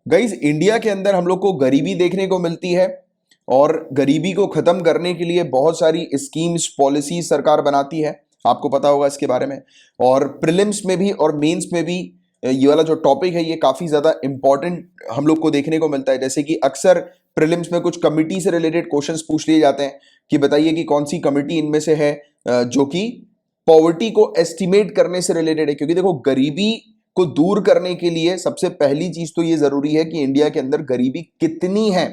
Guys, India के अंदर हम लोग को गरीबी देखने को मिलती है और गरीबी को खत्म करने के लिए बहुत सारी स्कीम्स पॉलिसी सरकार बनाती है। आपको पता होगा इसके बारे में। और प्रीलिम्स में भी और मेंस में भी ये वाला जो टॉपिक है ये काफी ज्यादा इंपॉर्टेंट हम लोग को देखने को मिलता है। जैसे कि अक्सर प्रीलिम्स में कुछ कमिटी से रिलेटेड क्वेश्चंस पूछ लिए जाते हैं कि बताइए कि कौन सी कमिटी इनमें से है जो कि पॉवर्टी को एस्टिमेट करने से रिलेटेड है। क्योंकि देखो, गरीबी को दूर करने के लिए सबसे पहली चीज तो ये जरूरी है कि इंडिया के अंदर गरीबी कितनी है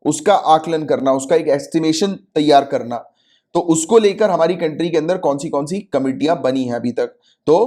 उसका आकलन करना, उसका एक एस्टिमेशन तैयार करना। तो उसको लेकर हमारी कंट्री के अंदर कौन सी कमिटियां बनी हैं अभी तक। तो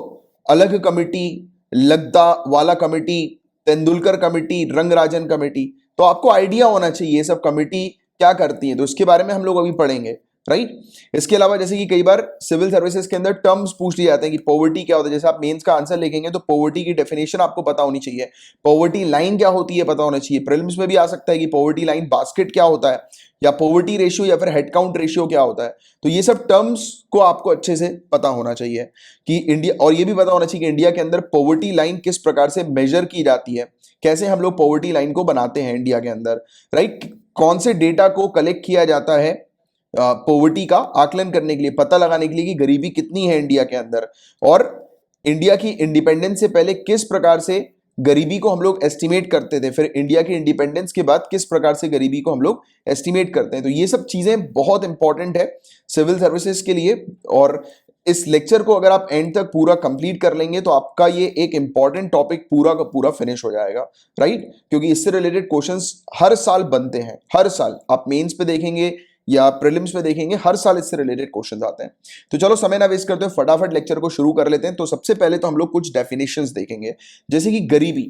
अलग कमिटी, लगदा वाला committee, Tendulkar committee, Rangarajan committee. तो आपको आइडिया होना चाहिए ये सब कमिटी क्या करती है, तो इसके बारे में हम लोग अभी पढ़ेंगे, राइट। इसके अलावा जैसे कि कई बार सिविल सर्विसेज के अंदर टर्म्स पूछ लिए जाते हैं कि पॉवर्टी क्या होता है। जैसे आप मेंस का आंसर लिखेंगे तो पॉवर्टी की डेफिनेशन आपको पता होनी चाहिए, पॉवर्टी लाइन क्या होती है पता होना चाहिए। प्रीलिम्स में भी आ सकता है कि पॉवर्टी लाइन बास्केट क्या होता है, या पॉवर्टी रेशियो, या फिर हेडकाउंट रेशियो क्या होता है। तो ये सब टर्म्स को आपको अच्छे से पता होना चाहिए कि इंडिया, और ये भी पता होना चाहिए कि इंडिया के अंदर पॉवर्टी लाइन किस प्रकार से मेजर की जाती है, कैसे हम लोग पॉवर्टी लाइन को बनाते हैं इंडिया के अंदर, राइट। कौन से डेटा को कलेक्ट किया जाता है पॉवर्टी का आकलन करने के लिए, पता लगाने के लिए कि गरीबी कितनी है इंडिया के अंदर। और इंडिया की इंडिपेंडेंस से पहले किस प्रकार से गरीबी को हम लोग एस्टिमेट करते थे, फिर इंडिया की इंडिपेंडेंस के बाद किस प्रकार से गरीबी को हम लोग एस्टिमेट करते हैं। तो ये सब चीजें बहुत इंपॉर्टेंट है सिविल सर्विसेज के लिए। और इस लेक्चर को अगर आप एंड तक पूरा कंप्लीट कर लेंगे तो आपका ये एक इंपॉर्टेंट टॉपिक पूरा का पूरा फिनिश हो जाएगा, राइट। क्योंकि इससे रिलेटेड क्वेश्चंस हर साल बनते हैं, हर साल आप मेंस पे देखेंगे या प्रीलिम्स में देखेंगे, हर साल इससे रिलेटेड क्वेश्चंस आते हैं। तो चलो समय ना वेस्ट करते हुए फटाफट लेक्चर को शुरू कर लेते हैं। तो सबसे पहले तो हम लोग कुछ डेफिनेशंस देखेंगे, जैसे कि गरीबी।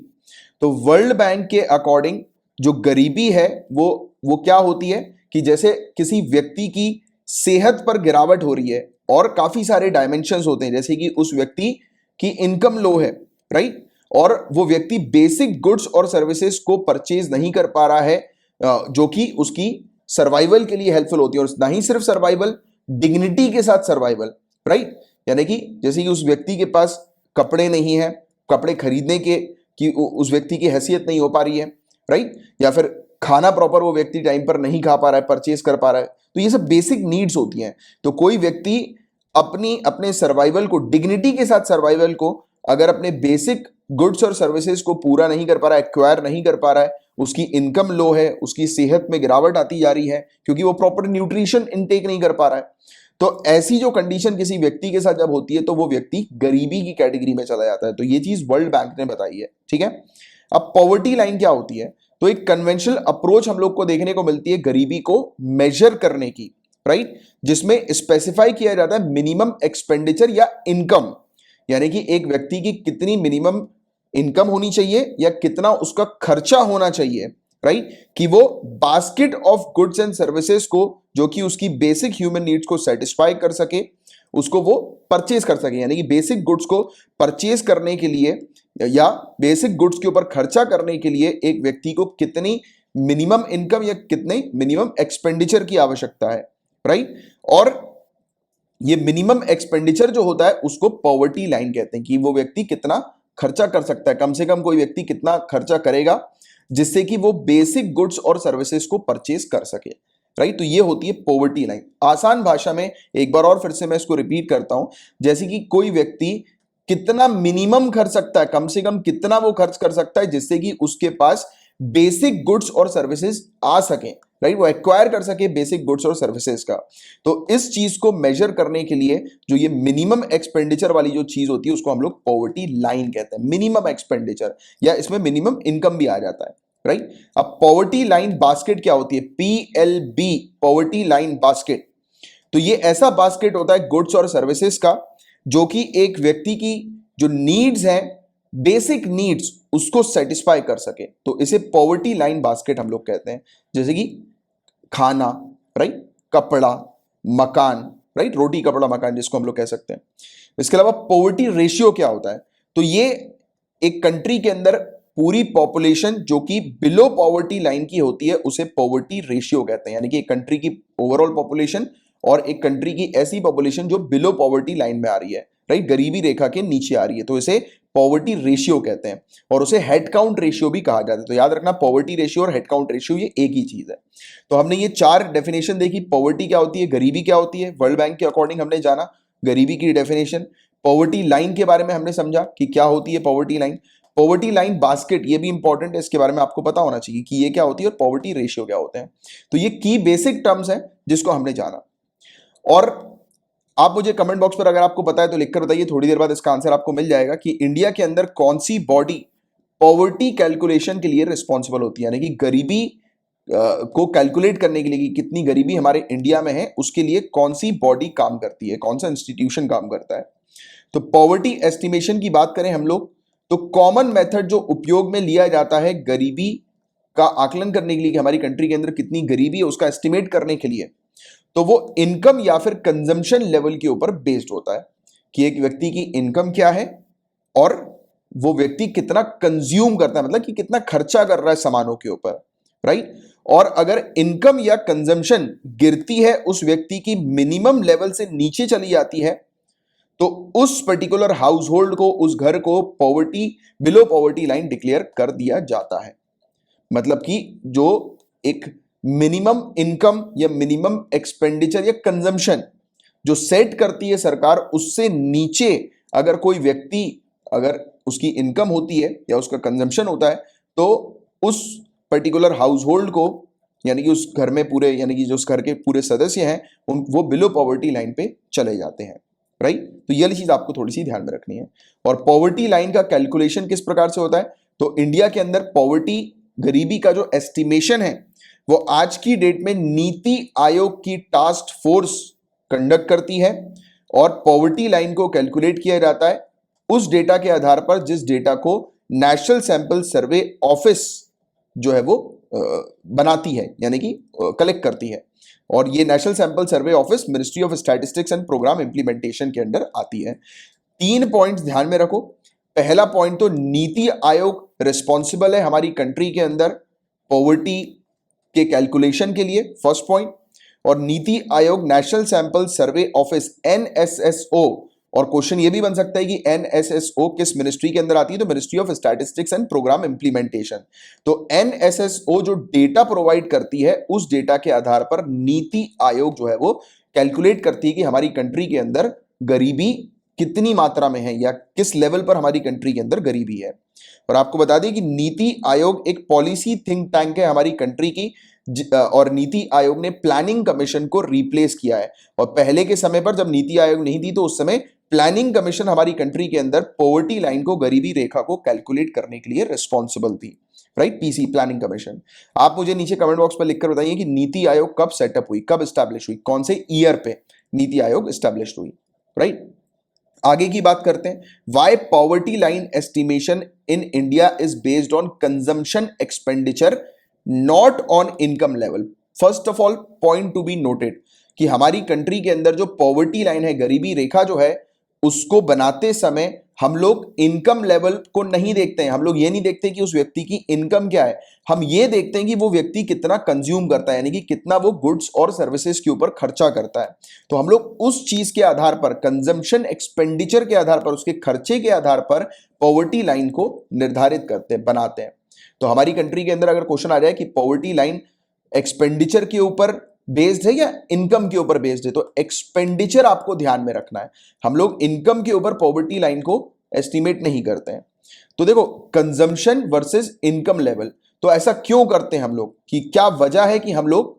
तो वर्ल्ड बैंक के अकॉर्डिंग जो गरीबी है वो क्या होती है कि जैसे किसी व्यक्ति की सेहत पर गिरावट हो रही है, और काफी सारे डायमेंशंस होते हैं, जैसे कि उस व्यक्ति की इनकम लो है, राइट, और वो व्यक्ति बेसिक गुड्स और सर्विसेज को परचेज नहीं कर पा रहा है जो कि उसकी सर्वाइवल के लिए हेल्पफुल होती है। और ना ही सिर्फ सर्वाइवल, डिग्निटी के साथ सर्वाइवल, राइट। यानी कि जैसे कि उस व्यक्ति के पास कपड़े नहीं है, कपड़े खरीदने के कि उस व्यक्ति की हैसियत नहीं हो पा रही है, राइट, या फिर खाना प्रॉपर वो व्यक्ति टाइम पर नहीं खा पा रहा है, परचेज कर पा रहा है। तो ये सब बेसिक नीड्स होती हैं। तो कोई व्यक्ति अपने सर्वाइवल को, डिग्निटी के साथ सर्वाइवल को, अगर अपने बेसिक गुड्स और सर्विसेज को पूरा नहीं कर पा रहा है, एक्वायर नहीं कर पा रहा है, उसकी इनकम लो है, उसकी सेहत में गिरावट आती जा रही है क्योंकि वो प्रॉपर न्यूट्रिशन इनटेक नहीं कर पा रहा है। तो ऐसी जो कंडीशन किसी व्यक्ति के साथ जब होती है तो वो व्यक्ति गरीबी की कैटेगरी में चला जाता है। तो ये चीज वर्ल्ड बैंक ने बताई है, ठीक है। अब पॉवर्टी लाइन क्या होती है, तो एक कन्वेंशनल अप्रोच हम लोग को देखने को मिलती है गरीबी को मेजर करने की, राइट, जिसमें स्पेसिफाई किया जाता है मिनिमम एक्सपेंडिचर या इनकम। यानी कि एक व्यक्ति की कितनी मिनिमम इनकम होनी चाहिए या कितना उसका खर्चा होना चाहिए, राइट, कि वो basket of goods and services को, जो कि उसकी बेसिक ह्यूमन नीड्स को सेटिस्फाई कर सके, उसको वो परचेज कर सके। यानी कि बेसिक गुड्स को परचेज करने के लिए या बेसिक गुड्स के ऊपर खर्चा करने के लिए एक व्यक्ति को कितनी मिनिमम इनकम या कितने मिनिमम एक्सपेंडिचर की आवश्यकता है, राइट। और ये मिनिमम एक्सपेंडिचर जो होता है उसको पॉवर्टी लाइन कहते हैं कि वो व्यक्ति कितना खर्चा कर सकता है, कम से कम कोई व्यक्ति कितना खर्चा करेगा जिससे कि वो बेसिक गुड्स और सर्विसेज को परचेज कर सके, राइट। तो ये होती है पॉवर्टी लाइन। आसान भाषा में एक बार और फिर से मैं इसको रिपीट करता हूं, जैसे कि कोई व्यक्ति कितना मिनिमम खर्च सकता है, कम से कम कितना वो खर्च कर सकता है जिससे कि उसके पास बेसिक गुड्स और सर्विसेज आ सके, राइट, वो एक्वायर कर सके बेसिक गुड्स और सर्विसेज का। तो इस चीज को मेजर करने के लिए जो ये मिनिमम एक्सपेंडिचर वाली जो चीज होती है उसको हम लोग पॉवर्टी लाइन कहते हैं, मिनिमम एक्सपेंडिचर, या इसमें मिनिमम इनकम भी आ जाता है, राइट। अब पॉवर्टी लाइन बास्केट क्या होती है, PLB, पॉवर्टी लाइन बास्केट। तो ये ऐसा बास्केट होता है गुड्स और सर्विसेज का जो कि एक व्यक्ति की जो नीड्स हैं, बेसिक नीड्स, उसको सेटिस्फाई कर सके। तो इसे पॉवर्टी लाइन बास्केट हम लोग कहते हैं। जैसे कि खाना, राइट, कपड़ा, मकान, राइट, रोटी कपड़ा मकान जिसको हम लोग कह सकते हैं। इसके अलावा पॉवर्टी रेशियो क्या होता है, तो ये एक कंट्री के अंदर पूरी पॉपुलेशन जो कि बिलो पॉवर्टी लाइन की होती है उसे पॉवर्टी रेशियो कहते हैं। यानी कि एक कंट्री की ओवरऑल पॉपुलेशन और एक कंट्री की ऐसी पॉपुलेशन जो बिलो पॉवर्टी लाइन में आ रही है, राइट, गरीबी रेखा के नीचे आ रही है, तो इसे पॉवर्टी रेशियो कहते हैं और उसे हेड काउंट रेशियो भी कहा जाता है। तो याद रखना, पॉवर्टी रेशियो और हेड काउंट रेशियो ये एक ही चीज है। तो हमने ये 4 डेफिनेशन देखी, पॉवर्टी क्या होती है, गरीबी क्या होती है, वर्ल्ड बैंक के अकॉर्डिंग हमने जाना गरीबी की डेफिनेशन। पॉवर्टी लाइन के बारे में हमने समझा कि क्या होती है poverty line. Poverty line basket, ये भी इंपॉर्टेंट है, इसके बारे में आपको पता होना चाहिए कि ये क्या होती है और पॉवर्टी रेशियो क्या होते हैं। तो ये की बेसिक टर्म्स हैं जिसको हमने जाना। और आप मुझे कमेंट बॉक्स पर अगर आपको पता है तो लिखकर बताइए, थोड़ी देर बाद इसका आंसर आपको मिल जाएगा कि इंडिया के अंदर कौन सी बॉडी पॉवर्टी कैलकुलेशन के लिए रिस्पॉन्सिबल होती है, यानी कि गरीबी को कैलकुलेट करने के लिए कि कितनी गरीबी हमारे इंडिया में है, उसके लिए कौन सी बॉडी काम करती है, कौन सा इंस्टीट्यूशन काम करता है। तो पॉवर्टी एस्टिमेशन की बात करें हम लोग, तो कॉमन मेथड जो उपयोग में लिया जाता है गरीबी का आकलन करने के लिए कि हमारी कंट्री के अंदर कितनी गरीबी है उसका एस्टिमेट करने के लिए, तो वो इनकम या फिर कंजम्पशन लेवल के ऊपर बेस्ड होता है कि एक व्यक्ति की इनकम क्या है और वो व्यक्ति कितना कंज्यूम करता है, मतलब कि कितना खर्चा कर रहा है सामानों के ऊपर, राइट। और अगर इनकम या कंजम्पशन गिरती है, उस व्यक्ति की मिनिमम लेवल से नीचे चली जाती है, तो उस पर्टिकुलर हाउस होल्ड को, उस घर को poverty, below poverty line declare कर दिया जाता है। मतलब कि जो एक मिनिमम इनकम या मिनिमम एक्सपेंडिचर या कंजम्पशन जो सेट करती है सरकार, उससे नीचे अगर कोई व्यक्ति, अगर उसकी इनकम होती है या उसका कंजम्पशन होता है, तो उस पर्टिकुलर हाउस होल्ड को, यानी कि उस घर में पूरे, यानी कि जो उस घर के पूरे सदस्य हैं वो बिलो पॉवर्टी लाइन पे चले जाते हैं, राइट। तो ये वाली चीज आपको थोड़ी सी ध्यान में रखनी है। और पॉवर्टी लाइन का कैलकुलेशन किस प्रकार से होता है, तो इंडिया के अंदर पॉवर्टी, गरीबी का जो एस्टिमेशन है वो आज की डेट में नीति आयोग की टास्क फोर्स कंडक्ट करती है और पॉवर्टी लाइन को कैलकुलेट किया जाता है उस डेटा के आधार पर जिस डेटा को नेशनल सैंपल सर्वे ऑफिस जो है वो बनाती है, यानी कि कलेक्ट करती है। और ये National Sample Survey Office Ministry of Statistics and Programme Implementation के अंडर आती है। 3 पॉइंट्स ध्यान में रखो। पहला पॉइंट, तो नीति आयोग रिस्पॉन्सिबल है हमारी कंट्री के अंदर पॉवर्टी के कैलकुलेशन के लिए, फर्स्ट पॉइंट। और NITI Aayog national Sample Survey office NSSO, और क्वेश्चन ये भी बन सकता है कि एनएसएसओ किस मिनिस्ट्री के अंदर आती है, तो Ministry of Statistics and Programme Implementation. तो एनएसएसओ जो डेटा प्रोवाइड करती है, उस डेटा के आधार पर नीति आयोग जो है वो कैलकुलेट करती है कि हमारी कंट्री के अंदर गरीबी कितनी मात्रा में है या किस लेवल पर हमारी कंट्री के अंदर गरीबी है। और आपको बता दें कि नीति आयोग एक पॉलिसी थिंक टैंक है हमारी कंट्री की, और नीति आयोग ने प्लानिंग कमीशन को रिप्लेस किया है। और पहले के समय पर जब नीति आयोग नहीं थी तो उस समय प्लानिंग कमीशन हमारी कंट्री के अंदर पॉवर्टी लाइन को, गरीबी रेखा को कैलकुलेट करने के लिए रिस्पॉन्सिबल थी, राइट, पीसी, प्लानिंग कमीशन। आप मुझे नीचे कमेंट बॉक्स पर लिखकर बताइए कि नीति आयोग कब सेटअप हुई, कब स्टैब्लिश हुई, कौन से ईयर पे नीति आयोग स्टैब्लिश हुई, राइट। आगे की बात करते हैं, why poverty line estimation in India is based on consumption expenditure not on income level. First of all point to be noted कि हमारी कंट्री के अंदर जो पॉवर्टी लाइन है, गरीबी रेखा जो है, उसको बनाते समय हम लोग इनकम लेवल को नहीं देखते हैं। हम लोग ये नहीं देखते कि उस व्यक्ति की इनकम क्या है, हम ये देखते हैं कि वो व्यक्ति कितना कंज्यूम करता है, यानी कि कितना वो गुड्स और सर्विसेज के ऊपर खर्चा करता है। तो हम लोग उस चीज के आधार पर, कंजम्पशन एक्सपेंडिचर के आधार पर, उसके खर्चे के आधार पर पॉवर्टी लाइन को निर्धारित करते हैं, बनाते हैं। तो हमारी कंट्री के अंदर अगर क्वेश्चन आ जाए कि पॉवर्टी लाइन एक्सपेंडिचर के ऊपर बेस्ड है या इनकम के ऊपर बेस्ड है, तो एक्सपेंडिचर आपको ध्यान में रखना है। हम लोग इनकम के ऊपर पॉवर्टी लाइन को एस्टिमेट नहीं करते हैं। तो देखो, कंजम्पशन वर्सेस इनकम लेवल, तो ऐसा क्यों करते हैं हम लोग, कि क्या वजह है कि हम लोग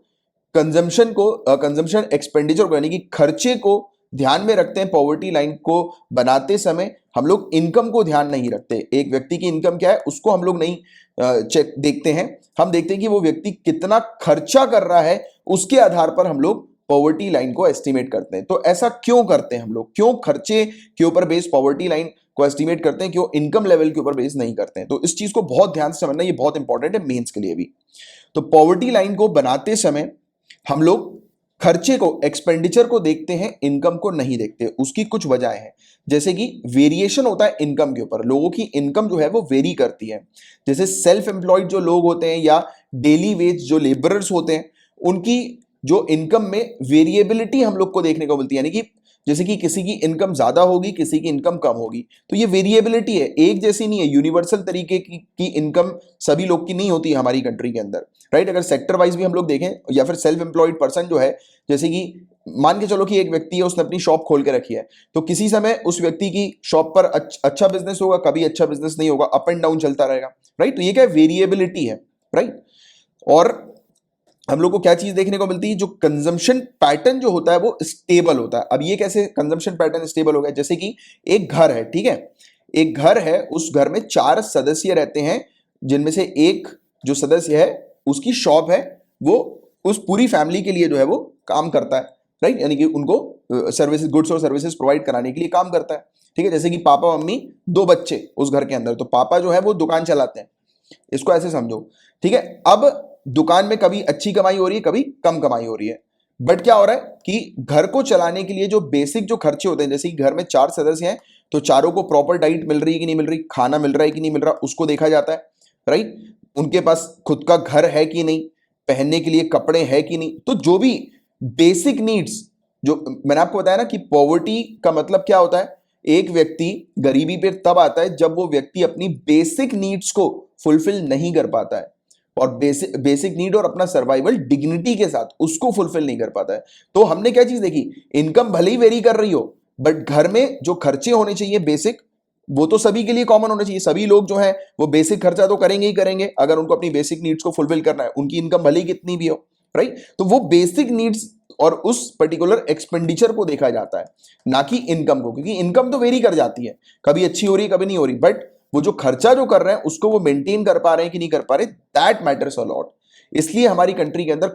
कंजम्पशन को, कंजम्पशन एक्सपेंडिचर को, यानी कि खर्चे को ध्यान में रखते हैं पॉवर्टी लाइन को बनाते समय, हम लोग इनकम को ध्यान नहीं रखते। एक व्यक्ति की इनकम क्या है उसको हम लोग नहीं चेक देखते हैं, हम देखते हैं कि वो व्यक्ति कितना खर्चा कर रहा है, उसके आधार पर हम लोग पॉवर्टी लाइन को एस्टिमेट करते हैं। तो ऐसा क्यों करते हैं हम लोग, क्यों खर्चे के ऊपर बेस्ड पॉवर्टी लाइन को एस्टिमेट करते हैं, क्यों इनकम लेवल के ऊपर बेस्ड नहीं करते हैं? तो इस चीज को बहुत ध्यान से समझना, ये बहुत इंपॉर्टेंट है मेंस के लिए भी। तो पॉवर्टी लाइन को बनाते समय हम लोग खर्चे को, एक्सपेंडिचर को देखते हैं, इनकम को नहीं देखते। उसकी कुछ वजह है, जैसे कि वेरिएशन होता है इनकम के ऊपर, लोगों की इनकम जो है वो वेरी करती है। जैसे सेल्फ एम्प्लॉयड जो लोग होते हैं या डेली वेज जो लेबरर्स होते हैं, उनकी जो इनकम में वेरिएबिलिटी हम लोग को देखने को मिलती है, यानी कि जैसे कि किसी की इनकम ज्यादा होगी, किसी की इनकम कम होगी, तो ये वेरिएबिलिटी है, एक जैसी नहीं है, यूनिवर्सल तरीके की इनकम सभी लोग की नहीं होती है हमारी कंट्री के अंदर, राइट। अगर सेक्टर वाइज भी हम लोग देखें, या फिर सेल्फ एम्प्लॉयड पर्सन जो है, जैसे कि मान के चलो कि एक व्यक्ति है, उसने अपनी शॉप खोल के रखी है, तो किसी समय उस व्यक्ति की शॉप पर अच्छा बिजनेस होगा, कभी अच्छा बिजनेस नहीं होगा, अप एंड डाउन चलता रहेगा, राइट। तो ये क्या वेरिएबिलिटी है, राइट। और हम लोग को क्या चीज देखने को मिलती है, जो कंजम्पशन पैटर्न जो होता है वो स्टेबल होता है। अब ये कैसे कंजम्पशन पैटर्न स्टेबल हो गया, जैसे कि एक घर है, ठीक है, एक घर है, उस घर में 4 सदस्य रहते हैं, जिनमें से एक जो सदस्य है उसकी शॉप है, वो उस पूरी फैमिली के लिए जो है वो काम करता है, राइट, यानी कि उनको सर्विसेज, गुड्स और सर्विसेज प्रोवाइड कराने के लिए काम करता है, ठीक है। जैसे कि पापा मम्मी 2 बच्चे उस घर के अंदर, तो पापा जो है वो दुकान चलाते हैं, इसको ऐसे समझो, ठीक है। अब दुकान में कभी अच्छी कमाई हो रही है, कभी कम कमाई हो रही है, बट क्या हो रहा है कि घर को चलाने के लिए जो बेसिक जो खर्चे होते हैं, जैसे कि घर में 4 सदस्य हैं, तो चारों को प्रॉपर डाइट मिल रही है कि नहीं मिल रही, खाना मिल रहा है कि नहीं मिल रहा, उसको देखा जाता है, राइट। उनके पास खुद का घर है कि नहीं, पहनने के लिए कपड़े हैं कि नहीं, तो जो भी बेसिक नीड्स, जो मैंने आपको बताया ना कि पॉवर्टी का मतलब क्या होता है, एक व्यक्ति गरीबी पे तब आता है जब वो व्यक्ति अपनी बेसिक नीड्स को फुलफिल नहीं कर पाता है, और बेसिक नीड और अपना सर्वाइवल डिग्निटी के साथ उसको फुलफिल नहीं कर पाता है। तो हमने क्या चीज देखी, इनकम भले ही वेरी कर रही हो, बट घर में जो खर्चे होने चाहिए बेसिक, वो तो सभी के लिए कॉमन होना चाहिए। सभी लोग जो है वो बेसिक खर्चा तो करेंगे ही करेंगे, अगर उनको अपनी बेसिक नीड्स को फुलफिल करना है, उनकी इनकम भले ही कितनी भी हो, राइट। तो वो बेसिक नीड्स और उस पर्टिकुलर एक्सपेंडिचर को देखा जाता है, ना कि इनकम को, क्योंकि इनकम तो वेरी कर जाती है, कभी अच्छी हो रही है, कभी नहीं हो रही, बट वो जो खर्चा जो कर रहे हैं उसको वो मेंटेन कर पा रहे हैं कि नहीं कर पा रहे, दैट मैटर्स अ लॉट। इसलिए हमारी कंट्री के अंदर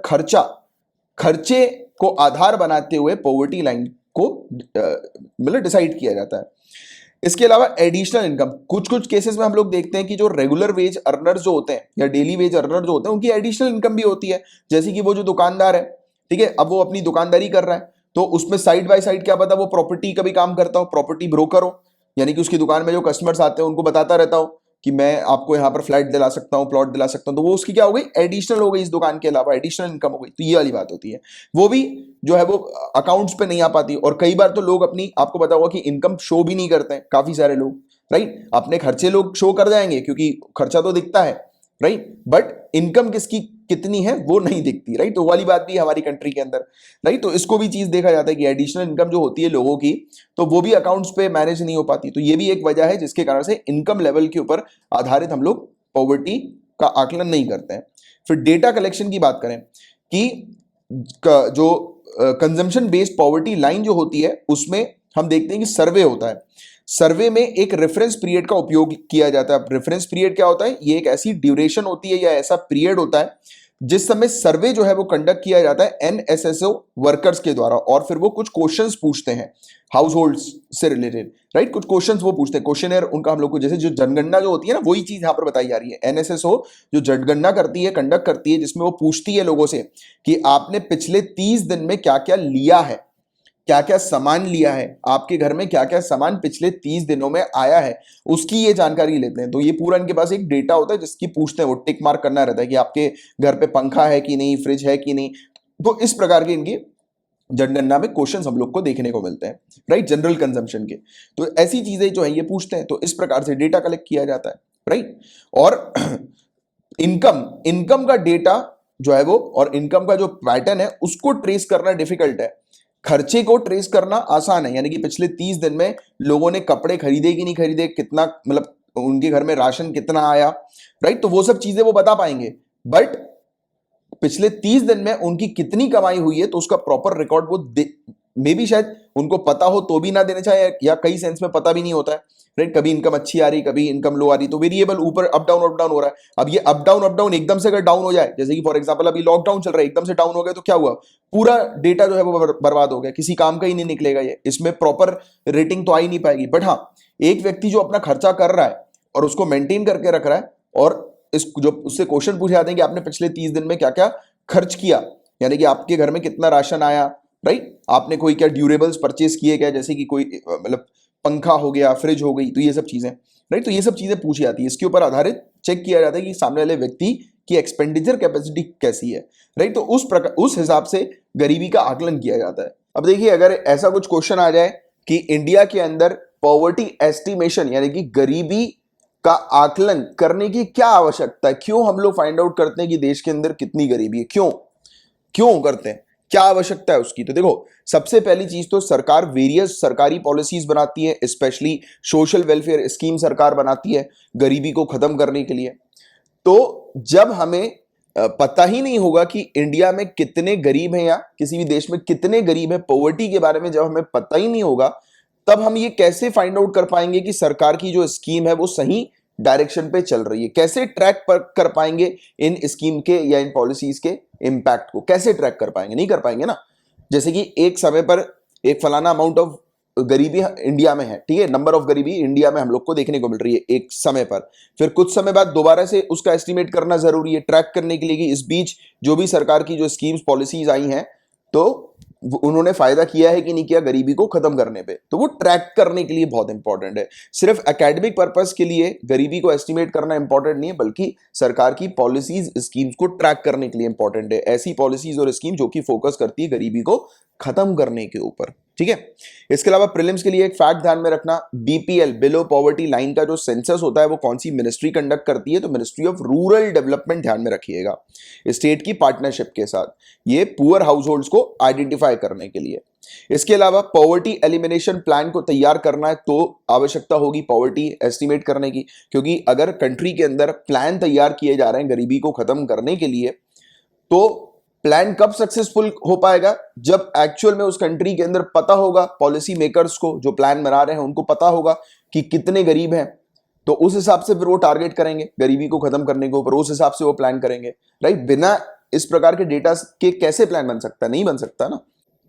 खर्चे को आधार बनाते हुए पॉवर्टी लाइन को मतलब डिसाइड किया जाता है। इसके अलावा एडिशनल इनकम, कुछ कुछ केसेस में हम लोग देखते हैं कि जो रेगुलर वेज अर्नर्स जो होते हैं या डेली वेज अर्नर जो होते हैं, उनकी एडिशनल इनकम भी होती है। जैसे कि वो जो दुकानदार है, ठीक है, अब वो अपनी दुकानदारी कर रहा है, तो उसमें साइड बाय साइड क्या पता वो प्रॉपर्टी का भी काम करता हो, प्रॉपर्टी ब्रोकर हो, यानी कि उसकी दुकान में जो कस्टमर्स आते हैं उनको बताता रहता हो कि मैं आपको यहाँ पर फ्लैट दिला सकता हूँ, प्लॉट दिला सकता हूँ, तो वो उसकी क्या हो गई, एडिशनल हो गई, इस दुकान के अलावा एडिशनल इनकम हो गई। तो ये वाली बात होती है, वो भी जो है वो अकाउंट्स पे नहीं आ पाती। और कई बार तो लोग अपनी, आपको पता होगा कि इनकम शो भी नहीं करते हैं काफी सारे लोग, राइट। अपने खर्चे लोग शो कर जाएंगे क्योंकि खर्चा तो दिखता है, राइट, बट इनकम किसकी कितनी है वो नहीं दिखती, राइट। तो वाली बात भी है हमारी कंट्री के अंदर, राइट। तो इसको भी चीज देखा जाता है कि एडिशनल इनकम जो होती है लोगों की, तो वो भी अकाउंट्स पे मैनेज नहीं हो पाती। तो ये भी एक वजह है जिसके कारण से इनकम लेवल के ऊपर आधारित हम लोग पॉवर्टी का आकलन नहीं करते हैं। फिर डेटा कलेक्शन की बात करें कि जो कंजम्पशन बेस्ड पॉवर्टी लाइन जो होती है, उसमें हम देखते हैं कि सर्वे होता है। सर्वे में एक रेफरेंस पीरियड का उपयोग किया जाता है। रेफरेंस पीरियड क्या होता है, ये एक ऐसी ड्यूरेशन होती है या ऐसा पीरियड होता है जिस समय सर्वे जो है वो कंडक्ट किया जाता है एनएसएसओ वर्कर्स के द्वारा, और फिर वो कुछ क्वेश्चंस पूछते हैं हाउस होल्ड्स से रिलेटेड, राइट। कुछ क्वेश्चंस वो पूछते हैं, क्वेश्चनेयर उनका हम लोग को, जैसे जो जनगणना जो होती है ना, वही चीज यहां पर बताई जा रही है। एनएसएसओ जो जनगणना करती है, कंडक्ट करती है, जिसमें वो पूछती है लोगों से कि आपने पिछले 30 दिन में क्या क्या लिया है, क्या क्या सामान लिया है, आपके घर में क्या क्या सामान पिछले 30 दिनों में आया है, उसकी ये जानकारी लेते हैं। तो ये पूरा इनके पास एक डेटा होता है जिसकी पूछते हैं, वो टिक मार्क करना रहता है कि आपके घर पे पंखा है कि नहीं, फ्रिज है कि नहीं। तो इस प्रकार के इनकी जनगणना में क्वेश्चंस हम लोग को देखने को मिलते हैं, राइट, जनरल कंजम्पशन के। तो ऐसी चीजें जो है ये पूछते हैं, तो इस प्रकार से डेटा कलेक्ट किया जाता है, राइट। और इनकम का डेटा जो है वो, और इनकम का जो पैटर्न है उसको ट्रेस करना डिफिकल्ट है। खर्चे को ट्रेस करना आसान है, यानी कि पिछले 30 दिन में लोगों ने कपड़े खरीदे कि नहीं खरीदे, कितना मतलब उनके घर में राशन कितना आया, राइट, तो वो सब चीजें वो बता पाएंगे। बट पिछले 30 दिन में उनकी कितनी कमाई हुई है, तो उसका प्रॉपर रिकॉर्ड वो मे बी शायद उनको पता हो तो भी ना देना चाहिए, या कई सेंस में पता भी नहीं होता है, राइट। कभी इनकम अच्छी आ रही, कभी इनकम लो आ रही, तो वेरिएबल ऊपर अप डाउन हो रहा है। अब ये अप डाउन एकदम से अगर डाउन हो जाए, जैसे कि फॉर एग्जांपल अभी लॉकडाउन चल रहा है, एकदम से डाउन हो गया, तो क्या हुआ, पूरा डेटा जो है वो बर्बाद हो गया, किसी काम का ही नहीं निकलेगा ये, इसमें प्रॉपर रेटिंग तो आ ही नहीं पाएगी। बट हाँ, एक व्यक्ति जो अपना खर्चा कर रहा है और उसको मेंटेन करके रख रहा है, और इस जो उससे क्वेश्चन पूछे जाते हैं कि आपने पिछले 30 दिन में क्या क्या खर्च किया, यानी कि आपके घर में कितना राशन आया, राइट, आपने कोई क्या ड्यूरेबल्स परचेस किए क्या, जैसे कि कोई मतलब पंखा हो गया, फ्रिज हो गई, तो ये सब चीजें, राइट। तो ये सब चीजें पूछी जाती है, इसके ऊपर आधारित चेक किया जाता है कि सामने वाले व्यक्ति की एक्सपेंडिचर कैपेसिटी कैसी है, राइट। तो उस हिसाब से गरीबी का आकलन किया जाता है। अब देखिए, अगर ऐसा कुछ क्वेश्चन आ जाए कि इंडिया के अंदर पॉवर्टी एस्टिमेशन यानी कि गरीबी का आकलन करने की क्या आवश्यकता है, क्यों हम लोग फाइंड आउट करते हैं कि देश के अंदर कितनी गरीबी है, क्यों क्यों करते हैं, क्या आवश्यकता है उसकी, तो देखो सबसे पहली चीज तो सरकार वेरियस सरकारी पॉलिसीज बनाती है, स्पेशली सोशल वेलफेयर स्कीम सरकार बनाती है गरीबी को खत्म करने के लिए। तो जब हमें पता ही नहीं होगा कि इंडिया में कितने गरीब हैं या किसी भी देश में कितने गरीब हैं, पॉवर्टी के बारे में जब हमें पता ही नहीं होगा, तब हम ये कैसे फाइंड आउट कर पाएंगे कि सरकार की जो स्कीम है वो सही डायरेक्शन पे चल रही है, कैसे ट्रैक कर पाएंगे इन स्कीम के या इन पॉलिसीज के इंपैक्ट को, कैसे ट्रैक कर पाएंगे, नहीं कर पाएंगे ना। जैसे कि एक समय पर एक फलाना अमाउंट ऑफ गरीबी इंडिया में है, ठीक है, नंबर ऑफ गरीबी इंडिया में हम लोग को देखने को मिल रही है एक समय पर, फिर कुछ समय बाद दोबारा से उसका एस्टिमेट करना जरूरी है ट्रैक करने के लिए कि इस बीच जो भी सरकार की जो स्कीम्स पॉलिसीज आई हैं तो उन्होंने फायदा किया है कि नहीं किया गरीबी को खत्म करने पे, तो वो ट्रैक करने के लिए बहुत इंपॉर्टेंट है। सिर्फ एकेडमिक पर्पस के लिए गरीबी को एस्टिमेट करना इंपॉर्टेंट नहीं है, बल्कि सरकार की पॉलिसीज स्कीम्स को ट्रैक करने के लिए इंपॉर्टेंट है, ऐसी पॉलिसीज और स्कीम जो कि फोकस करती है गरीबी को खत्म करने के ऊपर, ठीक है। इसके अलावा प्रीलिम्स के लिए एक फैक्ट ध्यान में रखना, बीपीएल बिलो पॉवर्टी लाइन का जो सेंसस होता है वो कौन सी मिनिस्ट्री कंडक्ट करती है, तो मिनिस्ट्री ऑफ रूरल डेवलपमेंट, ध्यान में रखिएगा, स्टेट की पार्टनरशिप के साथ, ये पुअर हाउस होल्ड्स को आइडेंटिफाई करने के लिए। इसके अलावा पॉवर्टी एलिमिनेशन प्लान को तैयार करना है तो आवश्यकता होगी पॉवर्टी एस्टिमेट करने की, क्योंकि अगर कंट्री के अंदर प्लान तैयार किए जा रहे हैं गरीबी को खत्म करने के लिए, तो प्लान कब सक्सेसफुल हो पाएगा, जब एक्चुअल में उस कंट्री के अंदर पता होगा, पॉलिसी मेकर्स को जो प्लान बना रहे हैं उनको पता होगा कि कितने गरीब हैं, तो उस हिसाब से फिर वो टारगेट करेंगे गरीबी को खत्म करने के ऊपर, उस हिसाब से वो प्लान करेंगे, राइट। बिना इस प्रकार के डेटा के कैसे प्लान बन सकता है, नहीं बन सकता ना।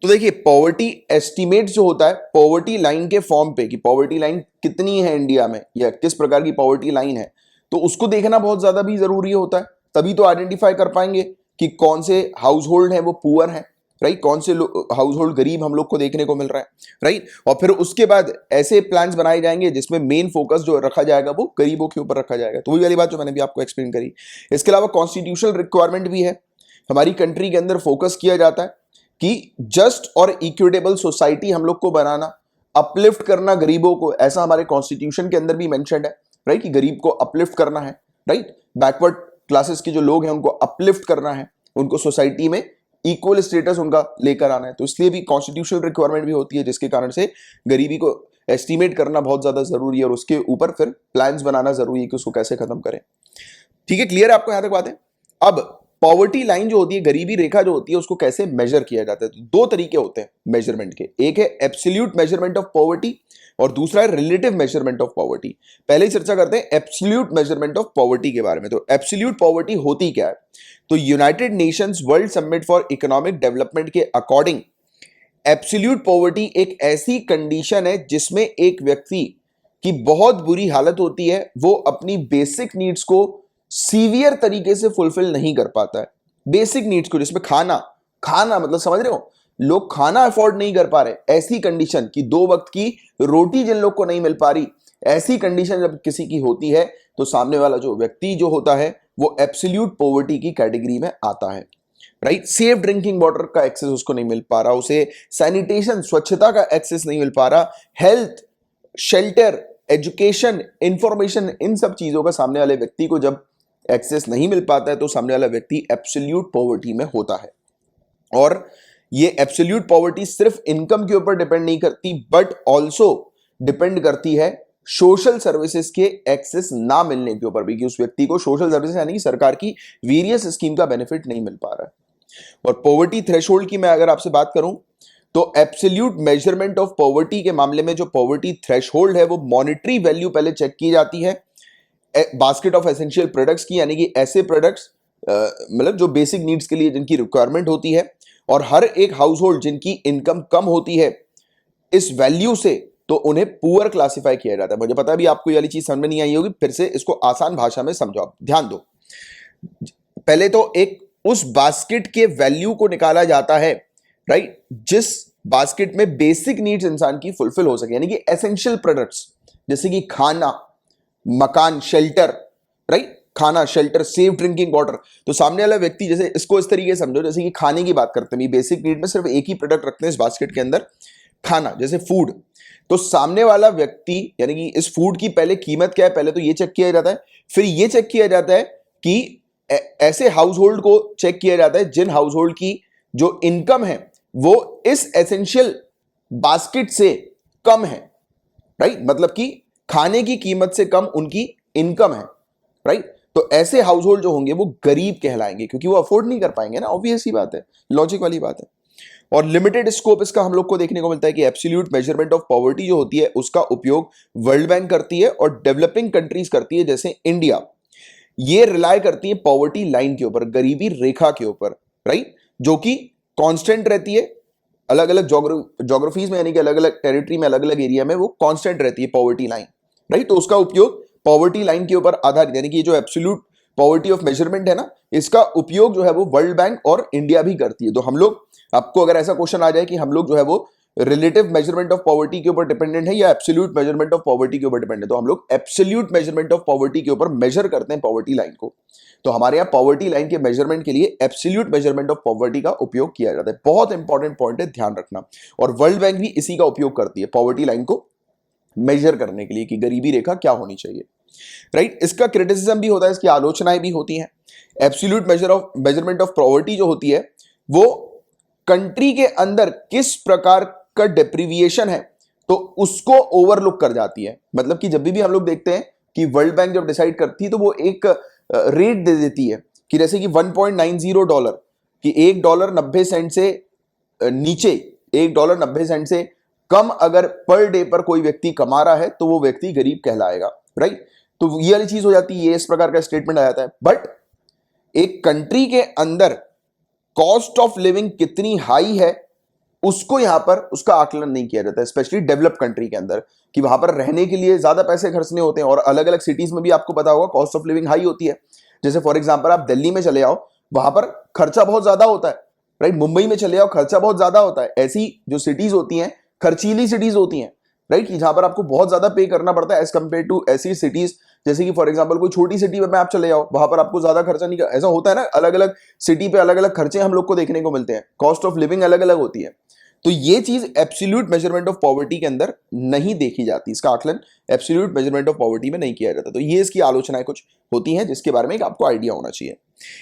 तो देखिए, पॉवर्टी एस्टिमेट जो होता है पॉवर्टी लाइन के फॉर्म पे, कि पॉवर्टी लाइन कितनी है इंडिया में या किस प्रकार की पॉवर्टी लाइन है, तो उसको देखना बहुत ज्यादा भी जरूरी होता है, तभी तो आइडेंटिफाई कर पाएंगे कि कौन से हाउस होल्ड है वो पुअर है, राइट, कौन से हाउस होल्ड गरीब हम लोग को देखने को मिल रहा है, राइट। और फिर उसके बाद ऐसे प्लान्स बनाए जाएंगे जिसमें मेन फोकस जो रखा जाएगा वो गरीबों के ऊपर रखा जाएगा, तो वही वाली बात जो मैंने भी आपको एक्सप्लेन करी। इसके अलावा कॉन्स्टिट्यूशनल रिक्वायरमेंट भी है, हमारी कंट्री के अंदर फोकस किया जाता है कि जस्ट और इक्विटेबल सोसाइटी हम लोग को बनाना, अपलिफ्ट करना गरीबों को, ऐसा हमारे कॉन्स्टिट्यूशन के अंदर भी मेंशन्ड है, राइट, कि गरीब को अपलिफ्ट करना है, राइट, बैकवर्ड क्लासेस के जो लोग हैं उनको अपलिफ्ट करना है, उनको सोसाइटी में इक्वल स्टेटस उनका लेकर आना है, तो इसलिए भी कॉन्स्टिट्यूशनल रिक्वायरमेंट भी होती है, जिसके कारण से गरीबी को एस्टिमेट करना बहुत ज्यादा जरूरी है और उसके ऊपर फिर प्लान्स बनाना जरूरी है कि उसको कैसे खत्म करें, ठीक है। क्लियर है आपको यहां तक बात है। अब पॉवर्टी लाइन जो होती है, गरीबी रेखा जो होती है, उसको कैसे मेजर किया जाता है, तो दो तरीके होते हैं मेजरमेंट के, एक है एब्सोल्यूट मेजरमेंट ऑफ पॉवर्टी और दूसरा है रिलेटिव मेजरमेंट ऑफ पॉवर्टी। पहले ही चर्चा करते हैं एब्सोल्यूट मेजरमेंट ऑफ पॉवर्टी के बारे में। तो एब्सोल्यूट पॉवर्टी होती क्या है, तो United Nations world summit for economic development के अकॉर्डिंग एब्सोल्यूट पॉवर्टी एक ऐसी कंडीशन है जिसमें एक व्यक्ति की बहुत बुरी हालत होती है, वो अपनी बेसिक नीड्स को सीवियर तरीके से फुलफिल नहीं कर पाता है, बेसिक नीड्स को, जिसमें खाना, खाना मतलब समझ रहे हो, लोग खाना अफोर्ड नहीं कर पा रहे, ऐसी कंडीशन की दो वक्त की रोटी जिन लोग को नहीं मिल पा रही, ऐसी कंडीशन जब किसी की होती है तो सामने वाला जो व्यक्ति जो होता है वो एब्सोल्यूट पॉवर्टी की कैटेगरी में आता है, राइट। सेफ ड्रिंकिंग वाटर का एक्सेस उसको नहीं मिल पा रहा, उसे सैनिटेशन स्वच्छता का एक्सेस नहीं मिल पा रहा, हेल्थ, शेल्टर, एजुकेशन, इंफॉर्मेशन, इन सब चीजों का सामने वाले व्यक्ति को जब एक्सेस नहीं मिल पाता है तो सामने वाला व्यक्ति एब्सोल्यूट पॉवर्टी में होता है। और ये एब्सोल्यूट पॉवर्टी सिर्फ इनकम के ऊपर डिपेंड नहीं करती, बट ऑल्सो डिपेंड करती है सोशल सर्विसेज के एक्सेस ना मिलने के ऊपर भी, कि उस व्यक्ति को सोशल सर्विसेज यानी कि सरकार की वेरियस स्कीम का बेनिफिट नहीं मिल पा रहा है। और पॉवर्टी थ्रेशोल्ड की मैं अगर आपसे बात करूं तो एब्सोल्यूट मेजरमेंट ऑफ पॉवर्टी के मामले में जो पॉवर्टी थ्रेशोल्ड है वो मॉनेटरी वैल्यू पहले चेक की जाती है बास्केट ऑफ एसेंशियल प्रोडक्ट्स की, यानी कि ऐसे प्रोडक्ट्स मतलब जो बेसिक नीड्स के लिए जिनकी रिक्वायरमेंट होती है, और हर एक हाउस होल्ड जिनकी इनकम कम होती है इस वैल्यू से, तो उन्हें पुअर क्लासिफाई किया जाता है। मुझे पता है भी आपको ये वाली चीज समझ में नहीं आई होगी, फिर से इसको आसान भाषा में समझो, आप ध्यान दो। पहले तो एक उस बास्केट के वैल्यू को निकाला जाता है, राइट, जिस बास्केट में बेसिक नीड्स इंसान की फुलफिल हो सके, यानी कि एसेंशियल प्रोडक्ट्स जैसे कि खाना, मकान, शेल्टर, राइट, खाना, शेल्टर, सेफ ड्रिंकिंग वाटर। तो सामने वाला व्यक्ति, जैसे इसको इस तरीके से समझो जैसे कि खाने की बात करते हैं, बेसिक नीड में सिर्फ एक ही प्रोडक्ट रखते हैं इस बास्केट के अंदर, खाना, जैसे फूड। तो सामने वाला व्यक्ति, यानी कि इस फूड की पहले कीमत क्या है, पहले तो ये चेक किया जाता है, फिर ये चेक किया जाता है कि ऐसे हाउस होल्ड को चेक किया जाता है जिन हाउस होल्ड की जो इनकम है वो इस एसेंशियल बास्केट से कम है, राइट, मतलब कि खाने की कीमत से कम उनकी इनकम है, राइट। तो ऐसे हाउस होल्ड जो होंगे वो गरीब कहलाएंगे, क्योंकि वो अफोर्ड नहीं कर पाएंगे ना, ऑब्वियस ही बात है, लॉजिक वाली बात है। और लिमिटेड स्कोप इसका हम लोग को देखने को मिलता है कि एब्सोल्यूट मेजरमेंट ऑफ पॉवर्टी जो होती है उसका उपयोग वर्ल्ड बैंक करती है और डेवलपिंग कंट्रीज करती है, जैसे इंडिया। ये रिलाय करती है पॉवर्टी लाइन के ऊपर, गरीबी रेखा के ऊपर, राइट, जो कि कांस्टेंट रहती है अलग अलग ज्योग्राफीज में, यानी कि अलग अलग टेरिटरी में, अलग अलग एरिया में वो कांस्टेंट रहती है पॉवर्टी लाइन, राइट। तो उसका उपयोग पॉवर्टी लाइन के ऊपर आधारित, यानी कि ये जो एब्सोल्यूट पॉवर्टी ऑफ मेजरमेंट है ना, इसका उपयोग जो है वो वर्ल्ड बैंक और इंडिया भी करती है। तो हम लोग, आपको अगर ऐसा क्वेश्चन आ जाए कि हम लोग जो है वो रिलेटिव मेजरमेंट ऑफ पॉवर्टी के ऊपर डिपेंडेंट है या एब्सोल्यूट मेजरमेंट ऑफ पॉवर्टी के ऊपर डिपेंडेंट है, तो हम लोग एब्सोल्यूट मेजरमेंट ऑफ पॉवर्टी के ऊपर मेजर करते हैं पॉवर्टी लाइन को। तो हमारे यहाँ पॉवर्टी लाइन के मेजरमेंट के लिए एब्सोल्यूट मेजरमेंट ऑफ पॉवर्टी का उपयोग किया जाता है। बहुत इंपॉर्टेंट पॉइंट है, ध्यान रखना। और वर्ल्ड बैंक भी इसी का उपयोग करती है पॉवर्टी लाइन को मेजर करने के लिए कि गरीबी रेखा क्या होनी चाहिए, राइट। इसका क्रिटिसिज्म भी होता है, इसकी आलोचनाएं भी होती हैं। एब्सोल्यूट मेजरमेंट ऑफ पॉवर्टी जो होती है वो कंट्री के अंदर किस प्रकार का डेप्रीविएशन है तो उसको ओवरलुक कर जाती है। मतलब कि जब भी हम लोग देखते हैं कि वर्ल्ड बैंक जब डिसाइड करती है तो वो एक रेट दे देती है कि जैसे कि $1.90 कि $1.90 से नीचे, $1.90 से कम अगर पर डे पर कोई व्यक्ति कमा रहा है तो वो व्यक्ति गरीब कहलाएगा, राइट। तो ये वाली चीज हो जाती है, ये इस प्रकार का स्टेटमेंट आ जाता है। बट एक कंट्री के अंदर कॉस्ट ऑफ लिविंग कितनी हाई है उसको यहां पर उसका आकलन नहीं किया जाता है, स्पेशली डेवलप कंट्री के अंदर, कि वहां पर रहने के लिए ज्यादा पैसे खर्चने होते हैं। और अलग अलग सिटीज में भी आपको पता होगा कॉस्ट ऑफ लिविंग हाई होती है। जैसे फॉर एग्जांपल आप दिल्ली में चले आओ, वहां पर खर्चा बहुत ज्यादा होता है, राइट। मुंबई में चले आओ, खर्चा बहुत ज्यादा होता है। ऐसी जो सिटीज होती हैं खर्चीली सिटीज होती हैं, राइट, कि जहां पर आपको बहुत ज्यादा पे करना पड़ता है एज कंपेयर टू ऐसी सिटीज जैसे कि फॉर एग्जांपल कोई छोटी सिटी में आप चले जाओ, वहां पर आपको ज्यादा खर्चा नहीं, ऐसा होता है ना, अलग अलग सिटी पे अलग अलग खर्चे हम लोग को देखने को मिलते हैं, कॉस्ट ऑफ लिविंग अलग अलग होती है। तो ये चीज एब्सोल्यूट मेजरमेंट ऑफ पॉवर्टी के अंदर नहीं देखी जाती, इसका आकलन एब्सोल्यूट मेजरमेंट ऑफ पॉवर्टी में नहीं किया जाता। तो ये इसकी आलोचनाएं कुछ होती हैं जिसके बारे में आपको आइडिया होना चाहिए।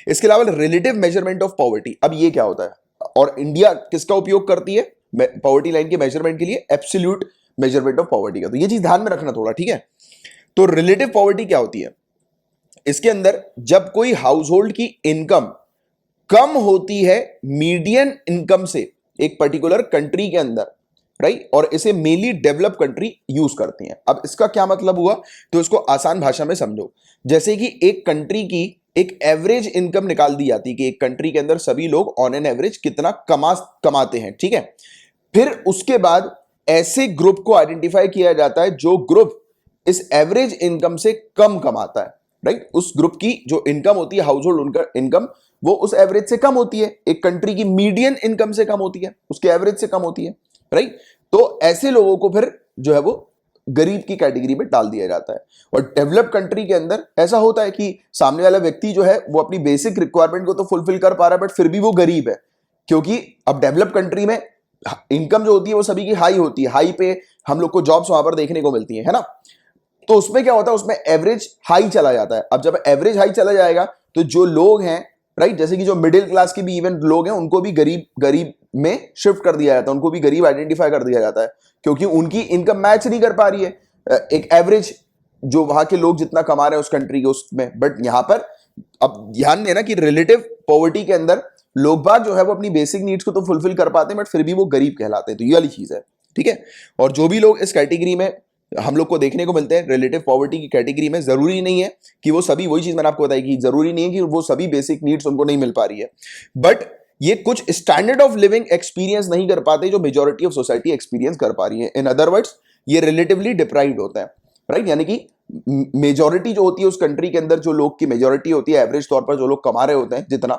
इसके अलावा रिलेटिव मेजरमेंट ऑफ पॉवर्टी, अब ये क्या होता है और इंडिया किसका उपयोग करती है पॉवर्टी लाइन के मेजरमेंट के लिए, एब्सोल्यूट मेजरमेंट ऑफ पॉवर्टी का। तो ये चीज ध्यान में रखना थोड़ा, ठीक है। तो रिलेटिव पॉवर्टी क्या होती है, इसके अंदर जब कोई हाउस होल्ड की इनकम कम होती है मीडियन इनकम से एक पर्टिकुलर कंट्री के अंदर, राइट, और इसे मेनली डेवलप कंट्री यूज करती हैं। अब इसका क्या मतलब हुआ, तो इसको आसान भाषा में समझो। जैसे कि एक कंट्री की एक एवरेज इनकम निकाल दी जाती है कि एक कंट्री के अंदर सभी लोग ऑन एन एवरेज कितना कमाते हैं, ठीक है। फिर उसके बाद ऐसे ग्रुप को आइडेंटिफाई किया जाता है जो ग्रुप इस एवरेज इनकम से कम कमाता है, राइट। उस ग्रुप की जो इनकम होती है, हाउस होल्ड उनका इनकम, वो उस एवरेज से कम होती है, एक कंट्री की मीडियन इनकम से कम होती है, उसके एवरेज से कम होती है, राइट। तो ऐसे लोगों को फिर जो है वो गरीब की कैटेगरी में डाल दिया जाता है। और डेवलप कंट्री के अंदर ऐसा होता है कि सामने वाला व्यक्ति जो है वो अपनी बेसिक रिक्वायरमेंट को तो फुलफिल कर पा रहा है बट फिर भी वो गरीब है, क्योंकि अब डेवलप कंट्री में इनकम जो होती है वो सभी की हाई होती है, हाई पे हम लोग को जॉब्स वहां पर देखने को मिलती है ना। तो उसमें क्या होता है, उसमें एवरेज हाई चला जाता है। अब जब एवरेज हाई चला जाएगा तो जो लोग हैं, राइट, जैसे कि जो मिडिल क्लास के भी इवन लोग हैं उनको भी गरीब में शिफ्ट कर दिया जाता है, उनको भी गरीब आइडेंटिफाई कर दिया जाता है, क्योंकि उनकी इनकम मैच नहीं कर पा रही है एक एवरेज जो वहां के लोग जितना कमा रहे हैं उस कंट्री के उसमें। बट यहां पर अब ध्यान देना कि रिलेटिव पॉवर्टी के अंदर लोग बाग जो है वो अपनी बेसिक नीड्स को तो फुलफिल कर पाते हैं बट फिर भी वो गरीब कहलाते हैं। तो ये वाली चीज है, ठीक है। और जो भी लोग इस कैटेगरी में हम लोग को देखने को मिलते हैं रिलेटिव पॉवर्टी की कैटेगरी में, जरूरी नहीं है कि वो सभी, वही चीज मैंने आपको बताई कि जरूरी नहीं है कि वो सभी बेसिक नीड्स उनको नहीं मिल पा रही है, बट ये कुछ स्टैंडर्ड ऑफ लिविंग एक्सपीरियंस नहीं कर पाते जो मेजॉरिटी ऑफ सोसाइटी एक्सपीरियंस कर पा रही है। इन अदर वर्ड्स ये रिलेटिवली डिप्राइव्ड होता है, राइट, यानी कि मेजॉरिटी जो होती है उस कंट्री के अंदर, जो लोग की मेजॉरिटी होती है एवरेज तौर पर जो लोग कमा रहे होते हैं जितना,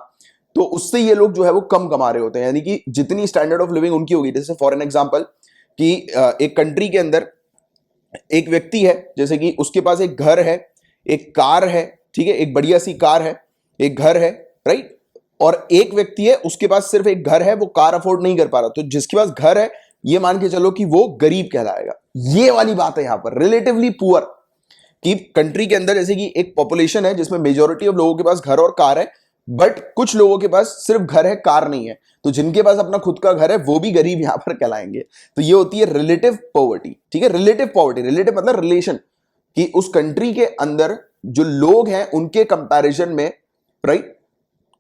तो उससे ये लोग जो है वो कम कमा रहे होते हैं, यानी कि जितनी स्टैंडर्ड ऑफ लिविंग उनकी होगी। जैसे फॉर एन एग्जांपल कि एक कंट्री के अंदर एक व्यक्ति है, जैसे कि उसके पास एक घर है, एक कार है, ठीक है, एक बढ़िया सी कार है, एक घर है, राइट, और एक व्यक्ति है उसके पास सिर्फ एक घर है, वो कार अफोर्ड नहीं कर पा रहा, तो जिसके पास घर है ये मान के चलो कि वो गरीब कहलाएगा। ये वाली बात है यहां पर रिलेटिवली पुअर, कि कंट्री के अंदर जैसे कि एक पॉपुलेशन है जिसमें मेजॉरिटी ऑफ लोगों के पास घर और कार है, बट कुछ लोगों के पास सिर्फ घर है, कार नहीं है, तो जिनके पास अपना खुद का घर है वो भी गरीब यहां पर कहलाएंगे। तो ये होती है रिलेटिव पॉवर्टी, ठीक है, रिलेटिव पॉवर्टी, रिलेटिव मतलब रिलेशन, कि उस कंट्री के अंदर जो लोग हैं उनके कंपैरिजन में, राइट,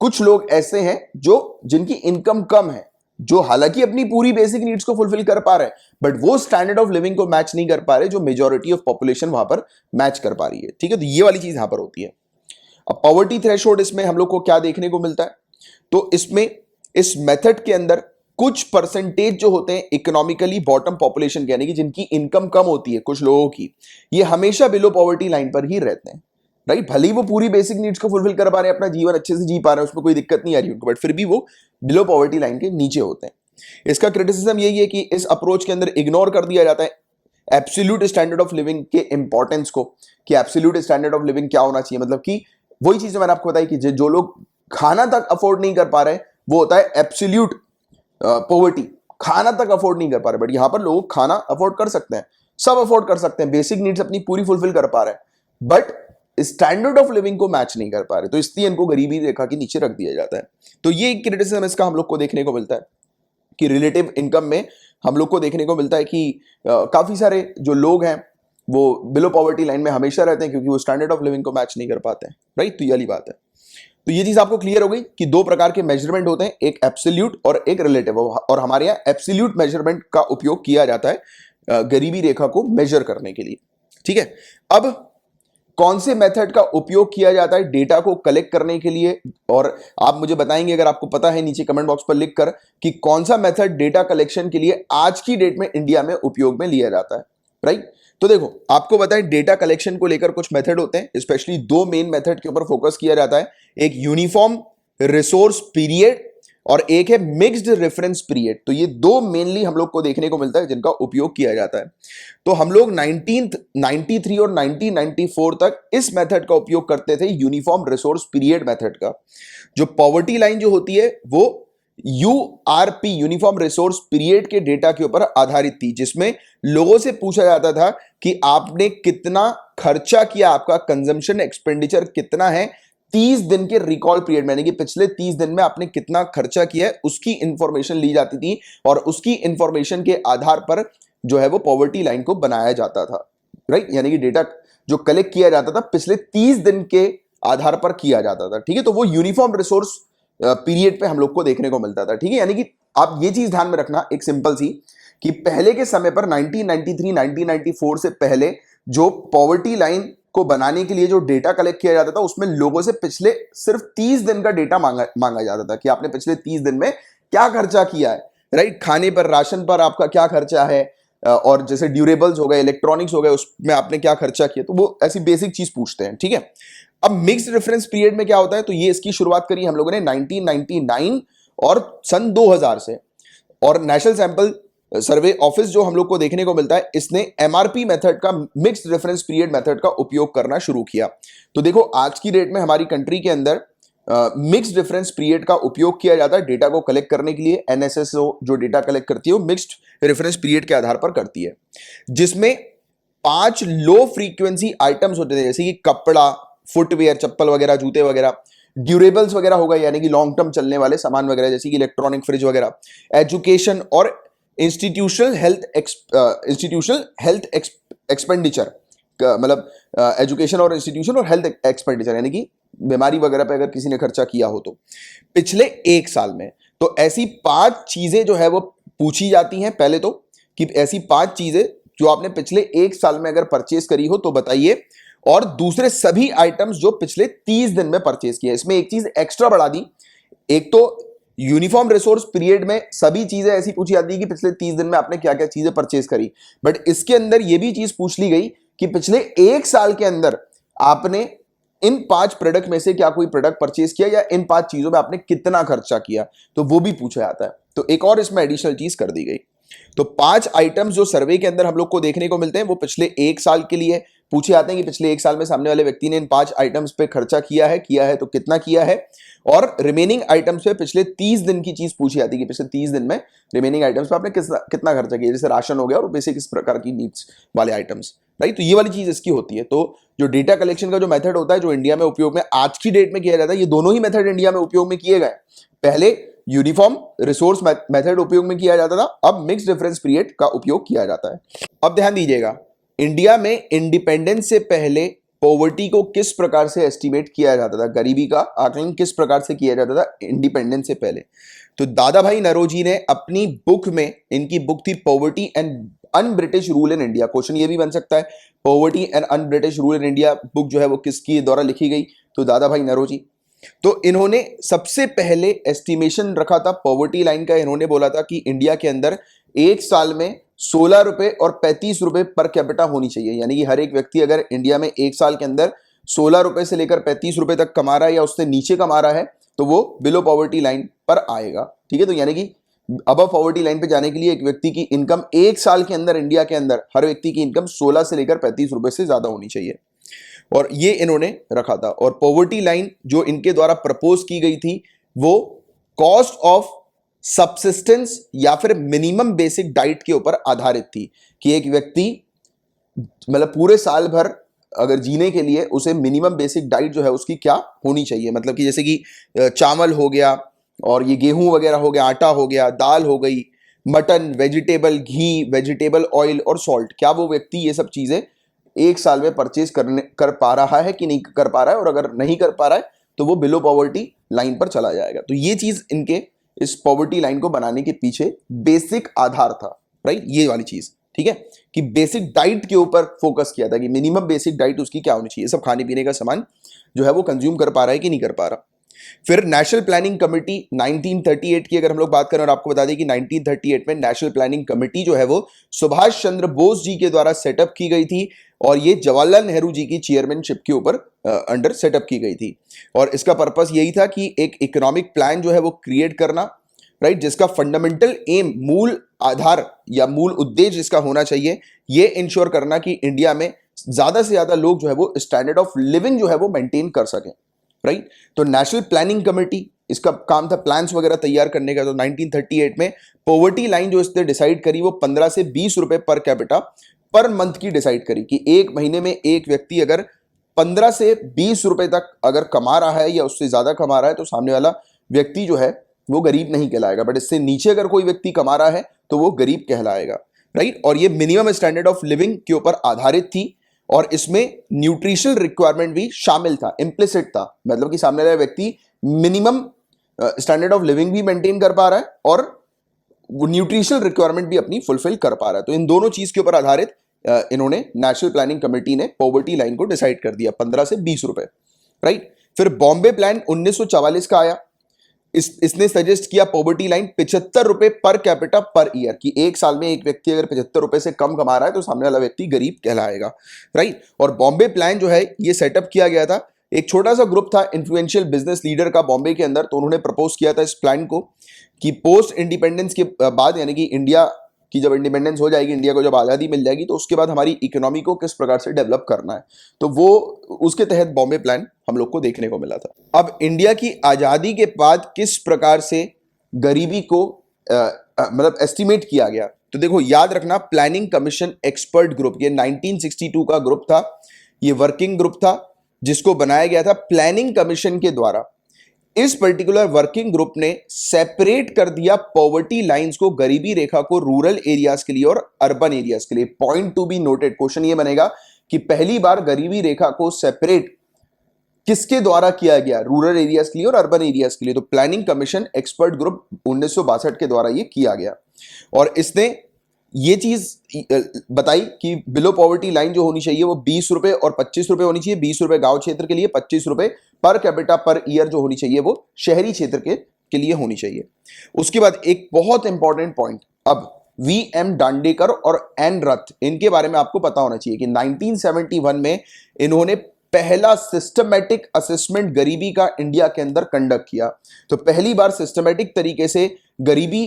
कुछ लोग ऐसे हैं जो जिनकी इनकम कम है, जो हालांकि अपनी पूरी बेसिक नीड्स को फुलफिल कर पा रहे हैं, बट वो स्टैंडर्ड ऑफ लिविंग को मैच नहीं कर पा रहे जो मेजॉरिटी ऑफ पॉपुलेशन वहां पर मैच कर पा रही है, ठीक है। तो ये वाली चीज यहां पर होती है। अब पॉवर्टी थ्रेशोल्ड इसमें हम लोग को क्या देखने को मिलता है, तो इसमें इस मेथड के अंदर कुछ परसेंटेज जो होते हैं इकोनॉमिकली बॉटम पॉपुलेशन के, यानी कि जिनकी इनकम कम होती है कुछ लोगों की, ये हमेशा बिलो पॉवर्टी लाइन पर ही रहते हैं, राइट। भले ही वो पूरी बेसिक नीड्स को फुलफिल कर पा रहे हैं, अपना जीवन अच्छे से जी पा रहे हैं, उसमें कोई दिक्कत नहीं आ रही उनको, बट फिर भी वो बिलो पॉवर्टी लाइन के नीचे होते हैं। इसका क्रिटिसिज्म यही है कि इस अप्रोच के अंदर इग्नोर कर दिया जाता है एब्सोल्यूट स्टैंडर्ड ऑफ लिविंग के इंपॉर्टेंस को, कि एब्सोल्यूट स्टैंडर्ड ऑफ लिविंग क्या होना चाहिए, मतलब कि वही चीज मैंने आपको बताई कि जो लोग खाना तक अफोर्ड नहीं कर पा रहे वो होता है एब्सोल्यूट पॉवर्टी, खाना तक अफोर्ड नहीं कर पा रहे, बट यहां पर लोग खाना अफोर्ड कर सकते हैं, सब अफोर्ड कर सकते हैं, बेसिक नीड्स अपनी पूरी फुलफिल कर पा रहे हैं, बट स्टैंडर्ड ऑफ लिविंग को मैच नहीं कर पा रहे, तो इसलिए इनको गरीबी रेखा के नीचे रख दिया जाता है। तो ये क्रिटिसिज्म इसका हम लोग को देखने को मिलता है कि रिलेटिव इनकम में हम लोग को देखने को मिलता है कि काफी सारे जो लोग हैं वो बिलो पॉवर्टी लाइन में हमेशा रहते हैं क्योंकि वो स्टैंडर्ड ऑफ लिविंग को मैच नहीं कर पाते हैं, राइट। तो ये वाली बात है। तो ये चीज आपको क्लियर हो गई कि दो प्रकार के मेजरमेंट होते हैं, एक एब्सोल्यूट और एक रिलेटिव, और हमारे यहाँ एब्सोल्यूट मेजरमेंट का उपयोग किया जाता है गरीबी रेखा को मेजर करने के लिए, ठीक है। अब कौन से मेथड का उपयोग किया जाता है डेटा को कलेक्ट करने के लिए, और आप मुझे बताएंगे अगर आपको पता है नीचे कमेंट बॉक्स पर लिखकर कि कौन सा मेथड डेटा कलेक्शन के लिए आज की डेट में इंडिया में उपयोग में लिया जाता है, राइट। तो देखो आपको बताएं डेटा कलेक्शन को लेकर कुछ मेथड होते हैं, स्पेशली दो मेन मेथड के ऊपर फोकस किया जाता है, एक यूनिफॉर्म रिसोर्स पीरियड और एक है मिक्स्ड रेफरेंस पीरियड। तो ये दो मेनली हम लोग को देखने को मिलता है जिनका उपयोग किया जाता है। तो हम लोग 1993 और 1994 तक इस मेथड का उपयोग करते थे, यूनिफॉर्म रिसोर्स पीरियड मेथड का। जो पॉवर्टी लाइन जो होती है वो यूआरपी यूनिफॉर्म रिसोर्स पीरियड के डेटा के ऊपर आधारित थी, जिसमें लोगों से पूछा जाता था कि आपने कितना खर्चा किया, आपका कंजम्पशन एक्सपेंडिचर कितना है 30 दिन के रिकॉल पीरियड में, यानी कि पिछले 30 दिन में आपने कितना खर्चा किया है उसकी इंफॉर्मेशन ली जाती थी, और उसकी इंफॉर्मेशन के आधार पर जो है वो पॉवर्टी लाइन को बनाया जाता था, राइट। यानी कि डेटा जो कलेक्ट किया जाता था पिछले 30 दिन के आधार पर किया जाता था, ठीक है। तो वो यूनिफॉर्म रिसोर्स पीरियड पे हम लोग को देखने को मिलता था, ठीक है। यानी कि आप ये चीज ध्यान में रखना एक सिंपल सी, कि पहले के समय पर 1993 1994 से पहले जो पॉवर्टी लाइन को बनाने के लिए जो डेटा कलेक्ट किया जाता था उसमें लोगों से पिछले सिर्फ 30 दिन का डेटा मांगा जाता था कि आपने पिछले 30 दिन में क्या खर्चा किया है, राइट। खाने पर, राशन पर आपका क्या खर्चा है, और जैसे ड्यूरेबल्स हो गए, इलेक्ट्रॉनिक्स हो गए, उसमें आपने क्या खर्चा किया, तो वो ऐसी बेसिक चीज पूछते हैं, ठीक है। अब मिक्स्ड रेफरेंस पीरियड में क्या होता है, तो ये इसकी शुरुआत करी हम लोगों ने 1999 और सन 2000 से, और नेशनल सैंपल सर्वे ऑफिस जो हम लोग को देखने को मिलता है इसने एमआरपी मेथड का, मिक्स्ड रेफरेंस पीरियड मेथड का उपयोग करना शुरू किया। तो देखो आज की डेट में हमारी कंट्री के अंदर मिक्स्ड रेफरेंस पीरियड का उपयोग किया जाता है डेटा को कलेक्ट करने के लिए। एनएसएसओ जो डेटा कलेक्ट करती है वो मिक्स्ड रेफरेंस पीरियड के आधार पर करती है, जिसमें 5 लो फ्रीक्वेंसी आइटम्स होते थे, जैसे कि कपड़ा, फुटवेयर, चप्पल वगैरह, जूते वगैरह, ड्यूरेबल्स वगैरह होगा यानी कि लॉन्ग टर्म चलने वाले सामान वगैरह जैसे कि इलेक्ट्रॉनिक, फ्रिज वगैरह, एजुकेशन और इंस्टीट्यूशनल हेल्थ एक्सपेंडिचर, मतलब एजुकेशन और इंस्टीट्यूशन और हेल्थ एक्सपेंडिचर, यानी कि बीमारी वगैरह पे अगर किसी ने खर्चा किया हो तो पिछले 1 साल में। तो ऐसी 5 चीजें जो है वो पूछी जाती हैं पहले तो, कि ऐसी 5 चीजें जो आपने पिछले 1 साल में अगर परचेस करी हो तो बताइए, और दूसरे सभी आइटम्स जो पिछले 30 दिन में परचेस किए। इसमें एक चीज एक्स्ट्रा बढ़ा दी, एक तो यूनिफॉर्म रिसोर्स पीरियड में सभी चीजें ऐसी पूछी जाती है कि पिछले 30 दिन में आपने क्या क्या चीजें परचेस करी, बट इसके अंदर यह भी चीज पूछ ली गई कि पिछले 1 साल के अंदर आपने इन 5 प्रोडक्ट में से क्या कोई प्रोडक्ट परचेस किया, या इन 5 चीजों में आपने कितना खर्चा किया, तो वो भी पूछा जाता है। तो एक और इसमें एडिशनल चीज कर दी गई। तो 5 आइटम्स जो सर्वे के अंदर हम लोग को देखने को मिलते हैं वो पिछले 1 साल के लिए, पूछे जाते हैं कि पिछले एक साल में सामने वाले व्यक्ति ने इन 5 आइटम्स पे खर्चा किया है तो कितना किया है, और रिमेनिंग आइटम्स पे पिछले 30 दिन की चीज पूछी जाती है कि पिछले 30 दिन में रिमेनिंग आइटम्स पे आपने कितना खर्चा किया, जैसे राशन हो गया और बेसिक इस प्रकार की नीड्स वाले आइटम्स, राइट। तो ये वाली चीज इसकी होती है। तो जो डेटा कलेक्शन का जो मेथड होता है जो इंडिया में उपयोग में आज की डेट में किया जाता है, ये दोनों ही मेथड इंडिया में उपयोग में किए गए। पहले यूनिफॉर्म रिसोर्स मेथड उपयोग में किया जाता था, अब मिक्स डिफरेंस पीरियड का उपयोग किया जाता है। अब ध्यान दीजिएगा, इंडिया में इंडिपेंडेंस से पहले पॉवर्टी को किस प्रकार से एस्टिमेट किया जाता था, गरीबी का आकलन किस प्रकार से किया जाता था इंडिपेंडेंस से पहले। तो दादा भाई नौरोजी ने अपनी बुक में, इनकी बुक थी poverty and un British rule in India, question ये भी बन सकता है poverty and un British rule in India book जो है वो किसकी द्वारा लिखी गई, तो दादा भाई नौरोजी। तो इन्होंने सबसे पहले एस्टिमेशन रखा था पॉवर्टी लाइन का। इन्होंने बोला था कि इंडिया के अंदर एक साल में 16 रुपए और 35 रुपए पर कैपिटा होनी चाहिए, यानी कि हर एक व्यक्ति अगर इंडिया में एक साल के अंदर 16 रुपए से लेकर 35 रुपए तक कमा रहा है या उससे नीचे कमा रहा है तो वो बिलो पॉवर्टी लाइन पर आएगा, ठीक है। तो यानी कि अबव पॉवर्टी लाइन पे जाने के लिए एक व्यक्ति की इनकम एक साल के अंदर इंडिया के अंदर हर व्यक्ति की इनकम 16 से लेकर 35 रुपए से ज्यादा होनी चाहिए, और ये इन्होंने रखा था। और पॉवर्टी लाइन जो इनके द्वारा प्रपोज की गई थी वो कॉस्ट ऑफ सबसिस्टेंस या फिर मिनिमम बेसिक डाइट के ऊपर आधारित थी, कि एक व्यक्ति मतलब पूरे साल भर अगर जीने के लिए उसे मिनिमम बेसिक डाइट जो है उसकी क्या होनी चाहिए, मतलब कि जैसे कि चावल हो गया और ये गेहूं वगैरह हो गया, आटा हो गया, दाल हो गई, मटन, वेजिटेबल, घी, वेजिटेबल ऑयल और सॉल्ट, क्या वो व्यक्ति ये सब चीजें एक साल में परचेज कर पा रहा है कि नहीं कर पा रहा है, और अगर नहीं कर पा रहा है तो वो बिलो पॉवर्टी लाइन पर चला जाएगा। तो ये चीज इनके इस पॉवर्टी लाइन को बनाने के पीछे बेसिक आधार था, राइट, ये वाली चीज, ठीक है, कि बेसिक डाइट के ऊपर फोकस किया था कि मिनिमम बेसिक डाइट उसकी क्या होनी चाहिए, सब खाने पीने का सामान जो है वो कंज्यूम कर पा रहा है कि नहीं कर पा रहा। फिर नेशनल प्लानिंग कमेटी 1938 की अगर हम लोग बात करें, और आपको बता दें कि 1938 में नेशनल प्लानिंग कमेटी जो है वो सुभाष चंद्र बोस जी के द्वारा सेटअप की गई थी, और ये जवाहरलाल नेहरू जी की चेयरमैनशिप के ऊपर अंडर सेटअप की गई थी। और इसका पर्पस यही था कि एक इकोनॉमिक प्लान जो है वो क्रिएट करना, राइट, जिसका फंडामेंटल एम, मूल आधार या मूल उद्देश्य इसका होना चाहिए ये इंश्योर करना कि इंडिया में ज्यादा से ज्यादा लोग जो है वो स्टैंडर्ड ऑफ लिविंग जो है वो मेंटेन कर सकें, राइट। तो नेशनल प्लानिंग कमेटी इसका काम था प्लान्स वगैरह तैयार करने का। तो 1938 में पॉवर्टी लाइन जो इसने डिसाइड करी वो 15 से 20 रुपए पर कैपिटा पर मंथ की डिसाइड करी, कि एक महीने में एक व्यक्ति अगर 15 से 20 रुपए तक अगर कमा रहा है या उससे ज्यादा कमा रहा है तो सामने वाला व्यक्ति जो है वो गरीब नहीं कहलाएगा, बट इससे नीचे अगर कोई व्यक्ति कमा रहा है तो वो गरीब कहलाएगा, राइट। और ये मिनिमम स्टैंडर्ड ऑफ लिविंग के ऊपर आधारित थी, और इसमें न्यूट्रिशनल रिक्वायरमेंट भी शामिल था, इम्प्लिसिट था, मतलब कि सामने वाला व्यक्ति मिनिमम स्टैंडर्ड ऑफ लिविंग भी मेंटेन कर पा रहा है और वो न्यूट्रिशनल रिक्वायरमेंट भी अपनी फुलफिल कर पा रहा है। तो इन दोनों चीज के ऊपर आधारित इन्होंने नेशनल प्लानिंग कमेटी ने पॉवर्टी लाइन को डिसाइड कर दिया 15 से 20 रुपए, राइट। फिर बॉम्बे प्लान 1944 का आया, इसने सजेस्ट किया पॉवर्टी लाइन 75 रुपए पर कैपिटा पर ईयर, कि एक साल में एक व्यक्ति अगर 75 रुपए से कम कमा रहा है तो सामने वाला व्यक्ति गरीब कहलाएगा, राइट। और बॉम्बे प्लान जो है ये सेटअप किया गया था, एक छोटा सा ग्रुप था इन्फ्लुएंशियल बिजनेस लीडर का बॉम्बे के अंदर, तो उन्होंने प्रपोज किया था इस प्लान को कि पोस्ट इंडिपेंडेंस के बाद, यानी कि इंडिया की जब इंडिपेंडेंस हो जाएगी, इंडिया को जब आज़ादी मिल जाएगी, तो उसके बाद हमारी इकोनॉमी को किस प्रकार से डेवलप करना है, तो वो उसके तहत बॉम्बे प्लान हम लोग को देखने को मिला था। अब इंडिया की आज़ादी के बाद किस प्रकार से गरीबी को मतलब एस्टिमेट किया गया, तो देखो याद रखना, प्लानिंग कमीशन एक्सपर्ट ग्रुप, ये 1962 का ग्रुप था, ये वर्किंग ग्रुप था जिसको बनाया गया था प्लानिंग कमीशन के द्वारा। इस पर्टिकुलर वर्किंग ग्रुप ने सेपरेट कर दिया पॉवर्टी लाइंस को, गरीबी रेखा को, रूरल एरियाज के लिए और अर्बन एरियाज के लिए। Point to be noted, question ये बनेगा कि पहली बार गरीबी रेखा को सेपरेट किसके द्वारा किया गया, रूरल एरियाज के लिए और अर्बन एरियाज के लिए, तो प्लानिंग कमीशन एक्सपर्ट ग्रुप 1962 के द्वारा ये किया गया। और इसने ये चीज बताई कि बिलो पॉवर्टी लाइन जो होनी चाहिए वो 20 रुपए और 25 रुपए होनी चाहिए, 20 रुपए गांव क्षेत्र के लिए, 25 रुपए पर कैपिटा पर ईयर जो होनी चाहिए वो शहरी क्षेत्र के लिए होनी चाहिए। उसके बाद एक बहुत इंपॉर्टेंट पॉइंट, अब वी.एम. दांडेकर और एन रथ, इनके बारे में आपको पता होना चाहिए कि 1971 में इन्होंने पहला सिस्टमैटिक असेसमेंट गरीबी का इंडिया के अंदर कंडक्ट किया। तो पहली बार सिस्टमैटिक तरीके से गरीबी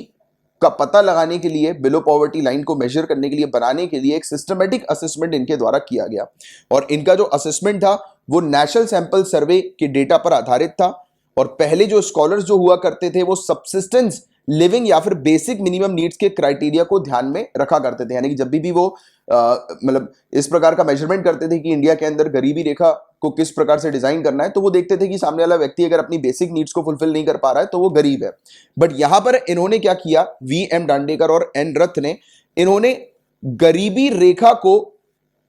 का पता लगाने के लिए, बिलो पॉवर्टी लाइन को मेजर करने के लिए, बनाने के लिए एक सिस्टमेटिक असेसमेंट इनके द्वारा किया गया। और इनका जो असेसमेंट था वो नेशनल सैंपल सर्वे के डेटा पर आधारित था। और पहले जो स्कॉलर्स जो हुआ करते थे वो सबसिस्टेंस लिविंग या फिर बेसिक मिनिमम नीड्स के क्राइटेरिया को ध्यान में रखा करते थे। यानी कि जब भी वो मतलब इस प्रकार का मेजरमेंट करते थे कि इंडिया के अंदर गरीबी रेखा को किस प्रकार से डिजाइन करना है, तो वो देखते थे कि सामने वाला व्यक्ति अगर अपनी बेसिक नीड्स को फुलफिल नहीं कर पा रहा है तो वो गरीब है। बट यहां पर इन्होंने क्या किया, वी.एम. दांडेकर और एन रथ ने, इन्होंने गरीबी रेखा को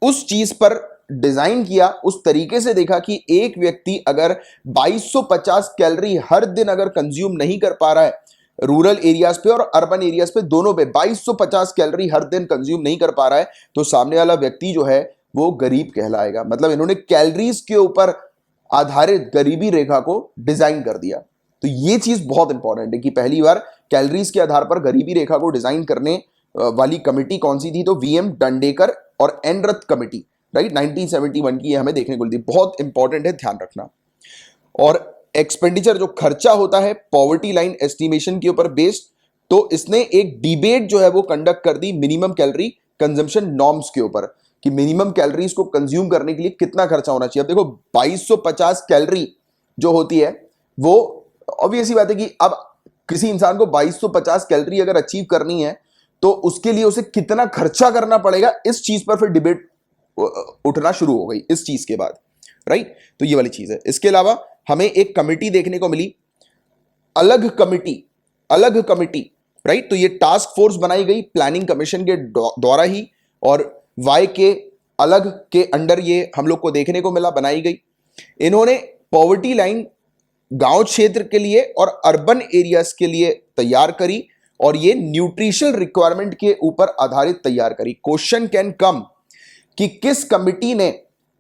उस चीज पर डिजाइन किया, उस तरीके से देखा कि एक व्यक्ति अगर 2250 कैलोरी हर दिन अगर कंज्यूम नहीं कर पा रहा है, रूरल एरियाज पे और अर्बन एरियाज पे दोनों पे 2250 कैलोरी हर दिन कंज्यूम नहीं कर पा रहा है, तो सामने वाला व्यक्ति जो है वो गरीब कहलाएगा। मतलब इन्होंने कैलोरीज के ऊपर आधारित गरीबी रेखा को डिजाइन कर दिया। तो ये चीज बहुत इंपॉर्टेंट है कि पहली बार कैलोरीज के आधार पर गरीबी रेखा को डिजाइन करने वाली कमिटी कौन सी थी, तो वी.एम. दांडेकर और एन रथ कमिटी, राइट, 1971 की ये हमें देखने को मिलती। बहुत इंपॉर्टेंट है, ध्यान रखना। और एक्सपेंडिचर जो खर्चा होता है पॉवर्टी लाइन एस्टिमेशन के ऊपर बेस्ड, तो इसने एक डिबेट जो है वो कंडक्ट कर दी मिनिमम कैलोरी कंजम्पशन नॉर्म्स के ऊपर कि मिनिमम कैलोरीज को कंज्यूम करने के लिए कितना खर्चा होना चाहिए। अब देखो 2250 कैलोरी जो होती है वो ऑब्वियस ही बात है कि अब किसी इंसान को 2250 कैलोरी अगर अचीव करनी है तो उसके लिए उसे कितना खर्चा करना पड़ेगा, इस चीज पर फिर डिबेट उठना शुरू हो गई इस चीज के बाद, राइट। तो ये वाली चीज है। इसके अलावा हमें एक कमिटी देखने को मिली, अलग कमिटी, राइट। तो ये टास्क फोर्स बनाई गई प्लानिंग कमीशन के द्वारा ही, और वाई के अलग के अंडर ये हम लोग को देखने को मिला, बनाई गई। इन्होंने पॉवर्टी लाइन गांव क्षेत्र के लिए और अर्बन एरियाज के लिए तैयार करी, और ये न्यूट्रिशनल रिक्वायरमेंट के ऊपर आधारित तैयार करी। क्वेश्चन कैन कम कि किस कमिटी ने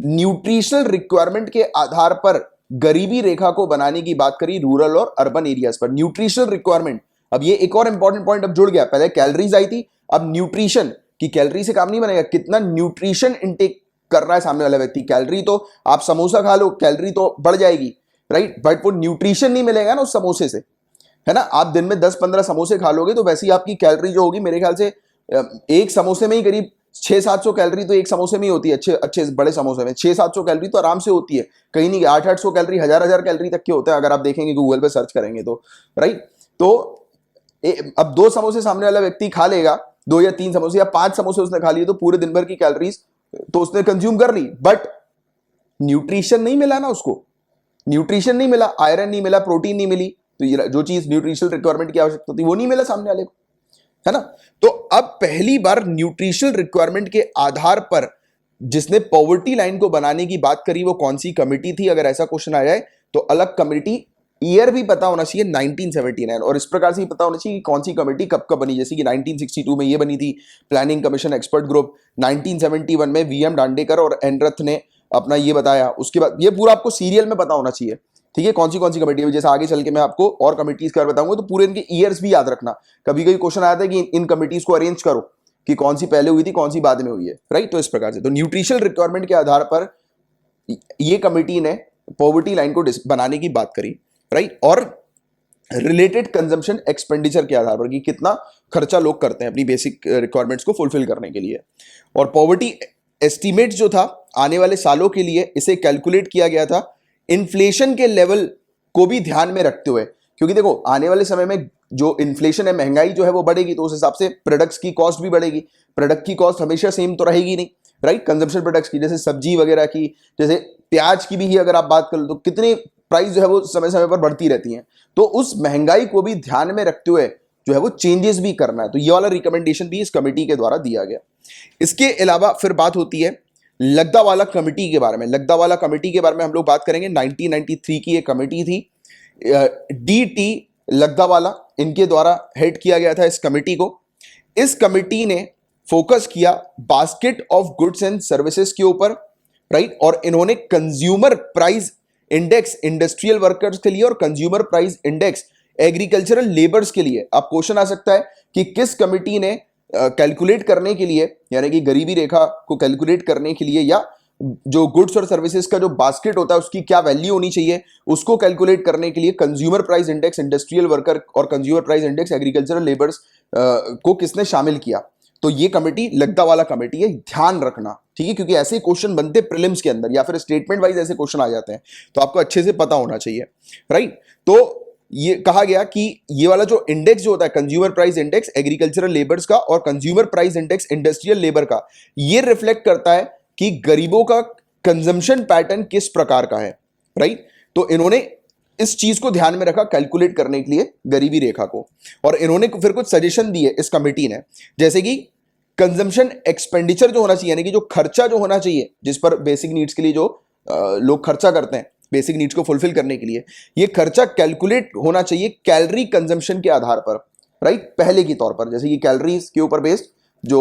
न्यूट्रिशनल रिक्वायरमेंट के आधार पर गरीबी रेखा को बनाने की बात करी रूरल और अर्बन एरियाज पर। न्यूट्रिशनल रिक्वायरमेंट, अब ये एक और इंपॉर्टेंट पॉइंट अब जुड़ गया। पहले कैलोरीज आई थी, अब न्यूट्रिशन की कैलोरी से काम नहीं बनेगा, कितना न्यूट्रिशन इंटेक कर रहा है सामने वाला व्यक्ति। कैलोरी तो आप समोसा खा लो, कैलोरी तो बढ़ जाएगी, राइट, बट वो न्यूट्रिशन नहीं मिलेगा ना उस समोसे से, है ना। आप दिन में 10-15 समोसे खा लोगे तो वैसे ही आपकी कैलोरी जो होगी, मेरे ख्याल से एक समोसे में ही करीब 600-700 कैलोरी तो एक समोसे में ही होती है। अच्छे बड़े समोसे में 600-700 कैलोरी तो आराम से होती है, कहीं नहीं 800-800 कैलोरी, 1000 कैलोरी तक के होते हैं अगर आप देखेंगे गूगल पे सर्च करेंगे तो, राइट। तो अब 2 समोसे सामने वाला व्यक्ति खा लेगा, 2 या 3 समोसे या 5 समोसे उसने खा लिए, तो पूरे दिन भर की कैलोरीज तो उसने कंज्यूम कर ली, बट न्यूट्रिशन नहीं मिला ना उसको, न्यूट्रिशन नहीं मिला, आयरन नहीं मिला, प्रोटीन नहीं मिली, तो ये जो चीज न्यूट्रिशनल रिक्वायरमेंट की आवश्यकता थी वो नहीं मिला सामने वाले को, है ना। तो अब पहली बार न्यूट्रिशनल रिक्वायरमेंट के आधार पर जिसने पॉवर्टी लाइन को बनाने की बात करी वो कौन सी कमिटी थी, अगर ऐसा क्वेश्चन आ जाए तो अलग कमिटी, ईयर भी पता होना चाहिए 1979, और इस प्रकार से ही पता होना चाहिए कि कौन सी कमिटी कब कब बनी। जैसे कि 1962 में ये बनी थी प्लानिंग कमीशन एक्सपर्ट ग्रुप, 1971 में वी.एम. दांडेकर और एन रथ ने अपना ये बताया। उसके बाद ये पूरा आपको सीरियल में पता होना चाहिए, ठीक है, कौन सी कमेटी है। जैसे आगे चल के मैं आपको और कमिटीज का बताऊंगा तो पूरे इनके ईयर्स भी याद रखना। कभी कभी क्वेश्चन आया था कि इन कमिटीज को अरेंज करो कि कौन सी पहले हुई थी कौन सी बाद में हुई है, राइट। तो इस प्रकार से तो न्यूट्रिशनल रिक्वायरमेंट के आधार पर ये कमिटी ने पॉवर्टी लाइन को बनाने की बात करी, राइट। और रिलेटेड कंजम्पशन एक्सपेंडिचर के आधार पर कि कितना खर्चा लोग करते हैं अपनी बेसिक रिक्वायरमेंट्स को फुलफिल करने के लिए। और पॉवर्टी एस्टीमेट जो था आने वाले सालों के लिए इसे कैलकुलेट किया गया था इन्फ्लेशन के लेवल को भी ध्यान में रखते हुए, क्योंकि देखो आने वाले समय में जो इन्फ्लेशन है, महंगाई जो है वो बढ़ेगी, तो उस हिसाब से प्रोडक्ट्स की कॉस्ट भी बढ़ेगी। प्रोडक्ट की कॉस्ट हमेशा सेम तो रहेगी नहीं, राइट। कंजम्पशन प्रोडक्ट्स की जैसे सब्जी वगैरह की, जैसे प्याज की भी ही अगर आप बात कर लो तो कितनी प्राइस जो है वो समय समय पर बढ़ती रहती है। तो उस महंगाई को भी ध्यान में रखते हुए जो है वो चेंजेस भी करना है, तो ये वाला रिकमेंडेशन भी इस कमेटी के द्वारा दिया गया। इसके अलावा फिर बात होती है लग्दावाला कमेटी के बारे में। लग्दावाला कमेटी के बारे में हम लोग बात करेंगे। 1993 की एक कमेटी थी, डी.टी. लग्दावाला इनके द्वारा हेड किया गया था इस कमेटी को। इस कमेटी ने फोकस किया basket of goods and services के ऊपर, राइट। और इन्होंने consumer price index industrial workers के लिए और consumer price index agricultural labours के लिए। अब क्वेश्चन आ सकता है कि किस कमेटी ने कैलकुलेट करने के लिए, यानी कि गरीबी रेखा को कैलकुलेट करने के लिए, या जो गुड्स और सर्विसेज का जो बास्केट होता है उसकी क्या वैल्यू होनी चाहिए उसको कैलकुलेट करने के लिए consumer price index industrial worker और consumer price index agricultural labours को किसने शामिल किया। तो ये कमेटी लग्दावाला कमेटी है, ध्यान रखना, ठीक है, क्योंकि ऐसे क्वेश्चन बनते प्रीलिम्स के अंदर या फिर स्टेटमेंट वाइज ऐसे क्वेश्चन आ जाते हैं, तो आपको अच्छे से पता होना चाहिए, राइट। तो ये कहा गया कि ये वाला जो इंडेक्स जो होता है, consumer price index agricultural labours का और consumer price index industrial labour का, ये रिफ्लेक्ट करता है कि गरीबों का कंजम्पशन पैटर्न किस प्रकार का है, राइट। तो इन्होंने इस चीज को ध्यान में रखा कैलकुलेट करने के लिए गरीबी रेखा को, और इन्होंने फिर कुछ सजेशन दिए इस कमेटी ने, जैसे कि कंजम्पशन एक्सपेंडिचर जो होना चाहिए, यानी कि जो खर्चा जो होना चाहिए जिस पर बेसिक नीड्स के लिए जो लोग खर्चा करते हैं बेसिक नीड्स को फुलफिल करने के लिए, ये खर्चा कैलकुलेट होना चाहिए कैलोरी कंजम्पशन के आधार पर, राइट। पहले के तौर पर जैसे कि कैलोरीज के ऊपर बेस्ड जो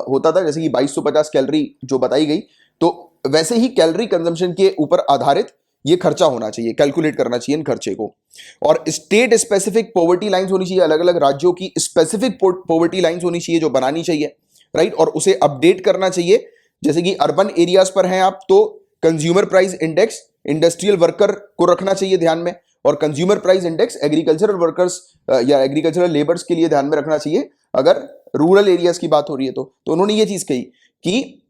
होता था, जैसे कि 2250 कैलोरी जो बताई गई, तो वैसे ही कैलोरी कंजम्पशन के ऊपर आधारित ये खर्चा होना चाहिए, कैलकुलेट करना चाहिए इन खर्चे को। और स्टेट स्पेसिफिक पॉवर्टी लाइंस होनी चाहिए, अलग अलग राज्यों की स्पेसिफिक पॉवर्टी लाइंस होनी चाहिए जो बनानी चाहिए, राइट। और उसे अपडेट करना चाहिए, जैसे कि अर्बन एरियाज पर हैं आप तो consumer price index industrial worker को रखना चाहिए ध्यान में, और consumer price index agricultural workers या एग्रीकल्चरल लेबर्स के लिए ध्यान में रखना चाहिए अगर रूरल एरियाज की बात हो रही है तो उन्होंने ये चीज कही कि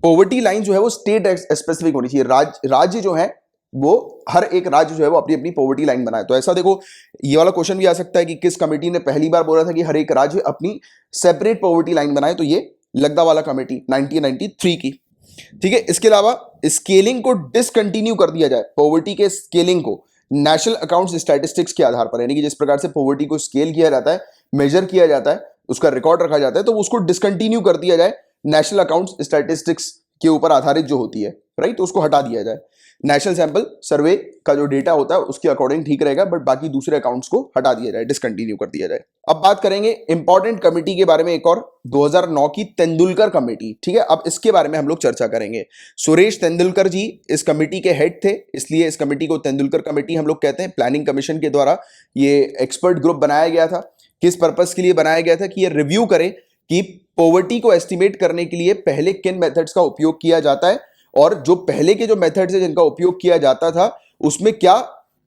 पॉवर्टी लाइन जो है वो स्टेट स्पेसिफिक होनी चाहिए, राज्य जो है वो हर एक राज्य जो है वो अपनी अपनी पॉवर्टी लाइन बनाए। तो ऐसा देखो, ये वाला क्वेश्चन भी आ सकता है कि किस कमेटी ने पहली बार बोला था कि हर एक राज्य अपनी सेपरेट पॉवर्टी लाइन बनाए, तो ये लग्दावाला कमेटी 1993 की, ठीक है। इसके अलावा स्केलिंग को डिसकंटिन्यू कर दिया जाए, पॉवर्टी के स्केलिंग को नेशनल अकाउंट्स स्टैटिस्टिक्स के आधार पर, यानी कि जिस प्रकार से पॉवर्टी को स्केल किया जाता है, मेजर किया जाता है, उसका रिकॉर्ड रखा जाता है, तो उसको डिसकंटिन्यू कर दिया जाए नेशनल अकाउंट्स स्टैटिस्टिक्स के ऊपर आधारित जो होती है, राइट। तो उसको हटा दिया जाए, नेशनल सैंपल सर्वे का जो डेटा होता है उसके अकॉर्डिंग ठीक रहेगा, बट बाकी दूसरे अकाउंट्स को हटा दिया जाए, डिसकंटिन्यू कर दिया जाए। अब बात करेंगे इंपॉर्टेंट कमेटी के बारे में, एक और 2009 की तेंदुलकर कमेटी, ठीक है। अब इसके बारे में हम लोग चर्चा करेंगे। सुरेश तेंदुलकर जी इस कमेटी के हेड थे, इसलिए इस कमेटी को तेंदुलकर कमेटी हम लोग कहते हैं। प्लानिंग कमीशन के द्वारा ये एक्सपर्ट ग्रुप बनाया गया था। किस पर्पस के लिए बनाया गया था कि ये रिव्यू करे कि पॉवर्टी को एस्टिमेट करने के लिए पहले किन मेथड्स का उपयोग किया जाता है, और जो पहले के जो मेथड्स है जिनका उपयोग किया जाता था उसमें क्या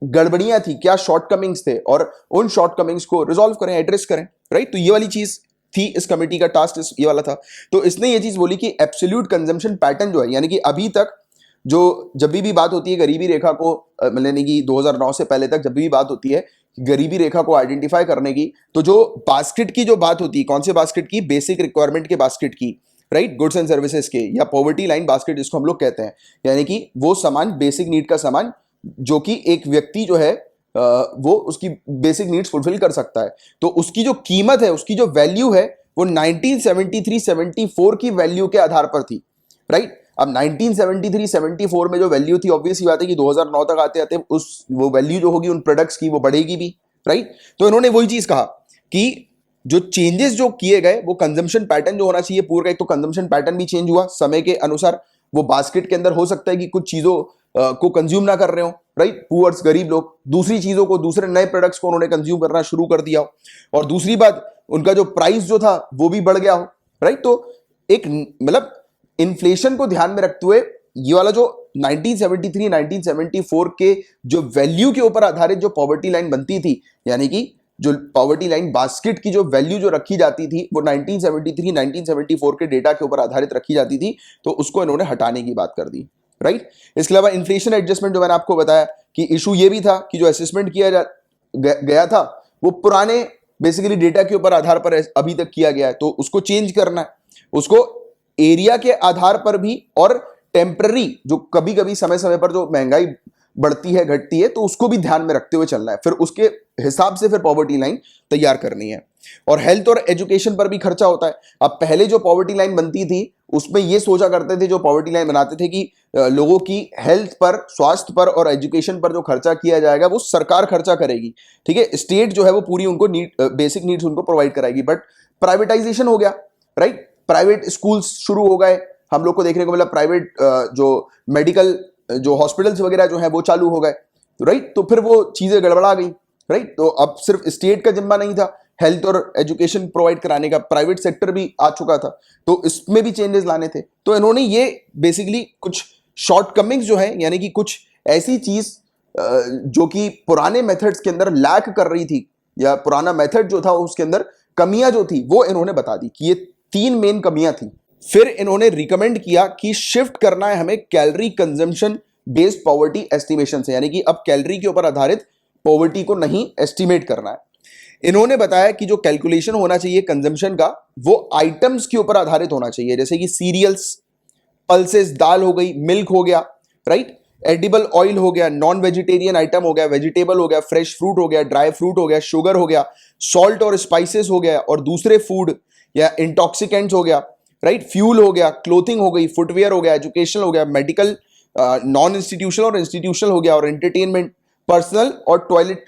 गड़बड़ियां थी, क्या शॉर्टकमिंग्स थे, और उन शॉर्टकमिंग्स को रिजॉल्व करें, एड्रेस करें, राइट। तो ये वाली चीज थी इस कमेटी का टास्क, ये वाला था। तो इसने ये चीज बोली कि एब्सोल्यूट कंजम्पशन पैटर्न जो है, यानी कि अभी तक जो जब भी बात होती है गरीबी रेखा को, यानी कि 2009 से पहले तक जब भी बात होती है गरीबी रेखा को आइडेंटिफाई करने की, तो जो बास्केट की जो बात होती है, कौन से बास्केट की, बेसिक रिक्वायरमेंट के बास्केट की, राइट, गुड्स एंड सर्विसेज के, या पॉवर्टी लाइन बास्केट जिसको हम लोग कहते हैं, यानी कि वो सामान, बेसिक नीड का सामान जो कि एक व्यक्ति जो है वो उसकी बेसिक नीड्स फुलफिल कर सकता है, तो उसकी जो कीमत है, उसकी जो वैल्यू है वो 1973-74 की वैल्यू के आधार पर थी, राइट। अब 1973-74 में जो वैल्यू थी, ऑब्वियस ही बात है कि 2009 तक आते आते उस वो वैल्यू जो होगी उन प्रोडक्ट्स की वो बढ़ेगी भी, राइट। तो इन्होंने वही चीज कहा कि जो चेंजेस जो किए गए वो कंजम्पशन पैटर्न जो होना चाहिए पूरा, एक तो कंजम्पशन पैटर्न भी चेंज हुआ समय के अनुसार। वो बास्केट के अंदर हो सकता है कि कुछ चीजों को कंज्यूम ना कर रहे हो, राइट, पुअर्स, गरीब लोग, दूसरी चीजों को, दूसरे नए प्रोडक्ट्स को उन्होंने कंज्यूम करना शुरू कर दिया हो, और दूसरी बात उनका जो प्राइस जो था वो भी बढ़ गया हो, राइट। तो एक मतलब इन्फ्लेशन को ध्यान में रखते हुए ये वाला जो 1973-1974 के जो वैल्यू के ऊपर आधारित जो पॉवर्टी लाइन बनती थी, यानी कि जो पॉवर्टी लाइन बास्केट की जो वैल्यू जो रखी जाती थी वो 1973-1974 के डेटा के ऊपर आधारित रखी जाती थी, तो उसको इन्होंने हटाने की बात कर दी, राइट। इसके अलावा इन्फ्लेशन एडजस्टमेंट जो मैंने आपको बताया कि इशू ये भी था कि जो असेसमेंट किया गया था वो पुराने बेसिकली डेटा के ऊपर आधार पर अभी तक किया गया है, तो उसको चेंज करना है, उसको एरिया के आधार पर भी, और टेम्पररी जो कभी कभी समय समय पर जो महंगाई बढ़ती है, घटती है, तो उसको भी ध्यान में रखते हुए चलना है, फिर उसके हिसाब से फिर पॉवर्टी लाइन तैयार करनी है। और हेल्थ और एजुकेशन पर भी खर्चा होता है। अब पहले जो पॉवर्टी लाइन बनती थी उसमें ये सोचा करते थे जो पॉवर्टी लाइन बनाते थे कि लोगों की हेल्थ पर, स्वास्थ्य पर और एजुकेशन पर जो खर्चा किया जाएगा वो सरकार खर्चा करेगी, ठीक है, स्टेट जो है वो पूरी उनको बेसिक नीड्स उनको प्रोवाइड कराएगी। बट प्राइवेटाइजेशन हो गया, राइट, प्राइवेट स्कूल्स शुरू हो गए, हम लोग को देखने को मिला, प्राइवेट जो मेडिकल जो हॉस्पिटल्स वगैरह जो है वो चालू हो गए, राइट। तो फिर वो चीजें गड़बड़ा गई, राइट। तो अब सिर्फ स्टेट का जिम्मा नहीं था हेल्थ और एजुकेशन प्रोवाइड कराने का, प्राइवेट सेक्टर भी आ चुका था, तो इसमें भी चेंजेस लाने थे। तो इन्होंने ये बेसिकली कुछ शॉर्टकमिंग्स जो है, यानी कि कुछ ऐसी चीज जो कि पुराने मेथड्स के अंदर लैक कर रही थी, या पुराना मेथड जो था उसके अंदर कमियां जो थी वो इन्होंने बता दी कि ये 3 मेन कमियां थी। फिर इन्होंने रिकमेंड किया कि शिफ्ट करना है हमें calorie consumption based poverty estimation से, यानी कि अब कैलोरी के ऊपर आधारित पॉवर्टी को नहीं एस्टिमेट करना है। इन्होंने बताया कि जो कैलकुलेशन होना चाहिए कंजम्पशन का वो आइटम्स के ऊपर आधारित होना चाहिए, जैसे कि सीरियल्स, पल्सेस, दाल हो गई, मिल्क हो गया, राइट, एडिबल ऑयल हो गया, नॉन वेजिटेरियन आइटम हो गया, वेजिटेबल हो गया, फ्रेश फ्रूट हो गया, ड्राई फ्रूट हो गया, शुगर हो गया, सॉल्ट और स्पाइसेस हो गया, और दूसरे फूड या इंटॉक्सिकेंट्स हो गया, राइट, फ्यूल हो गया, क्लोथिंग हो गई, फुटवेयर हो गया, एजुकेशन हो गया, मेडिकल, नॉन इंस्टीट्यूशनल और इंस्टीट्यूशनल हो गया, और एंटरटेनमेंट, पर्सनल और टॉयलेट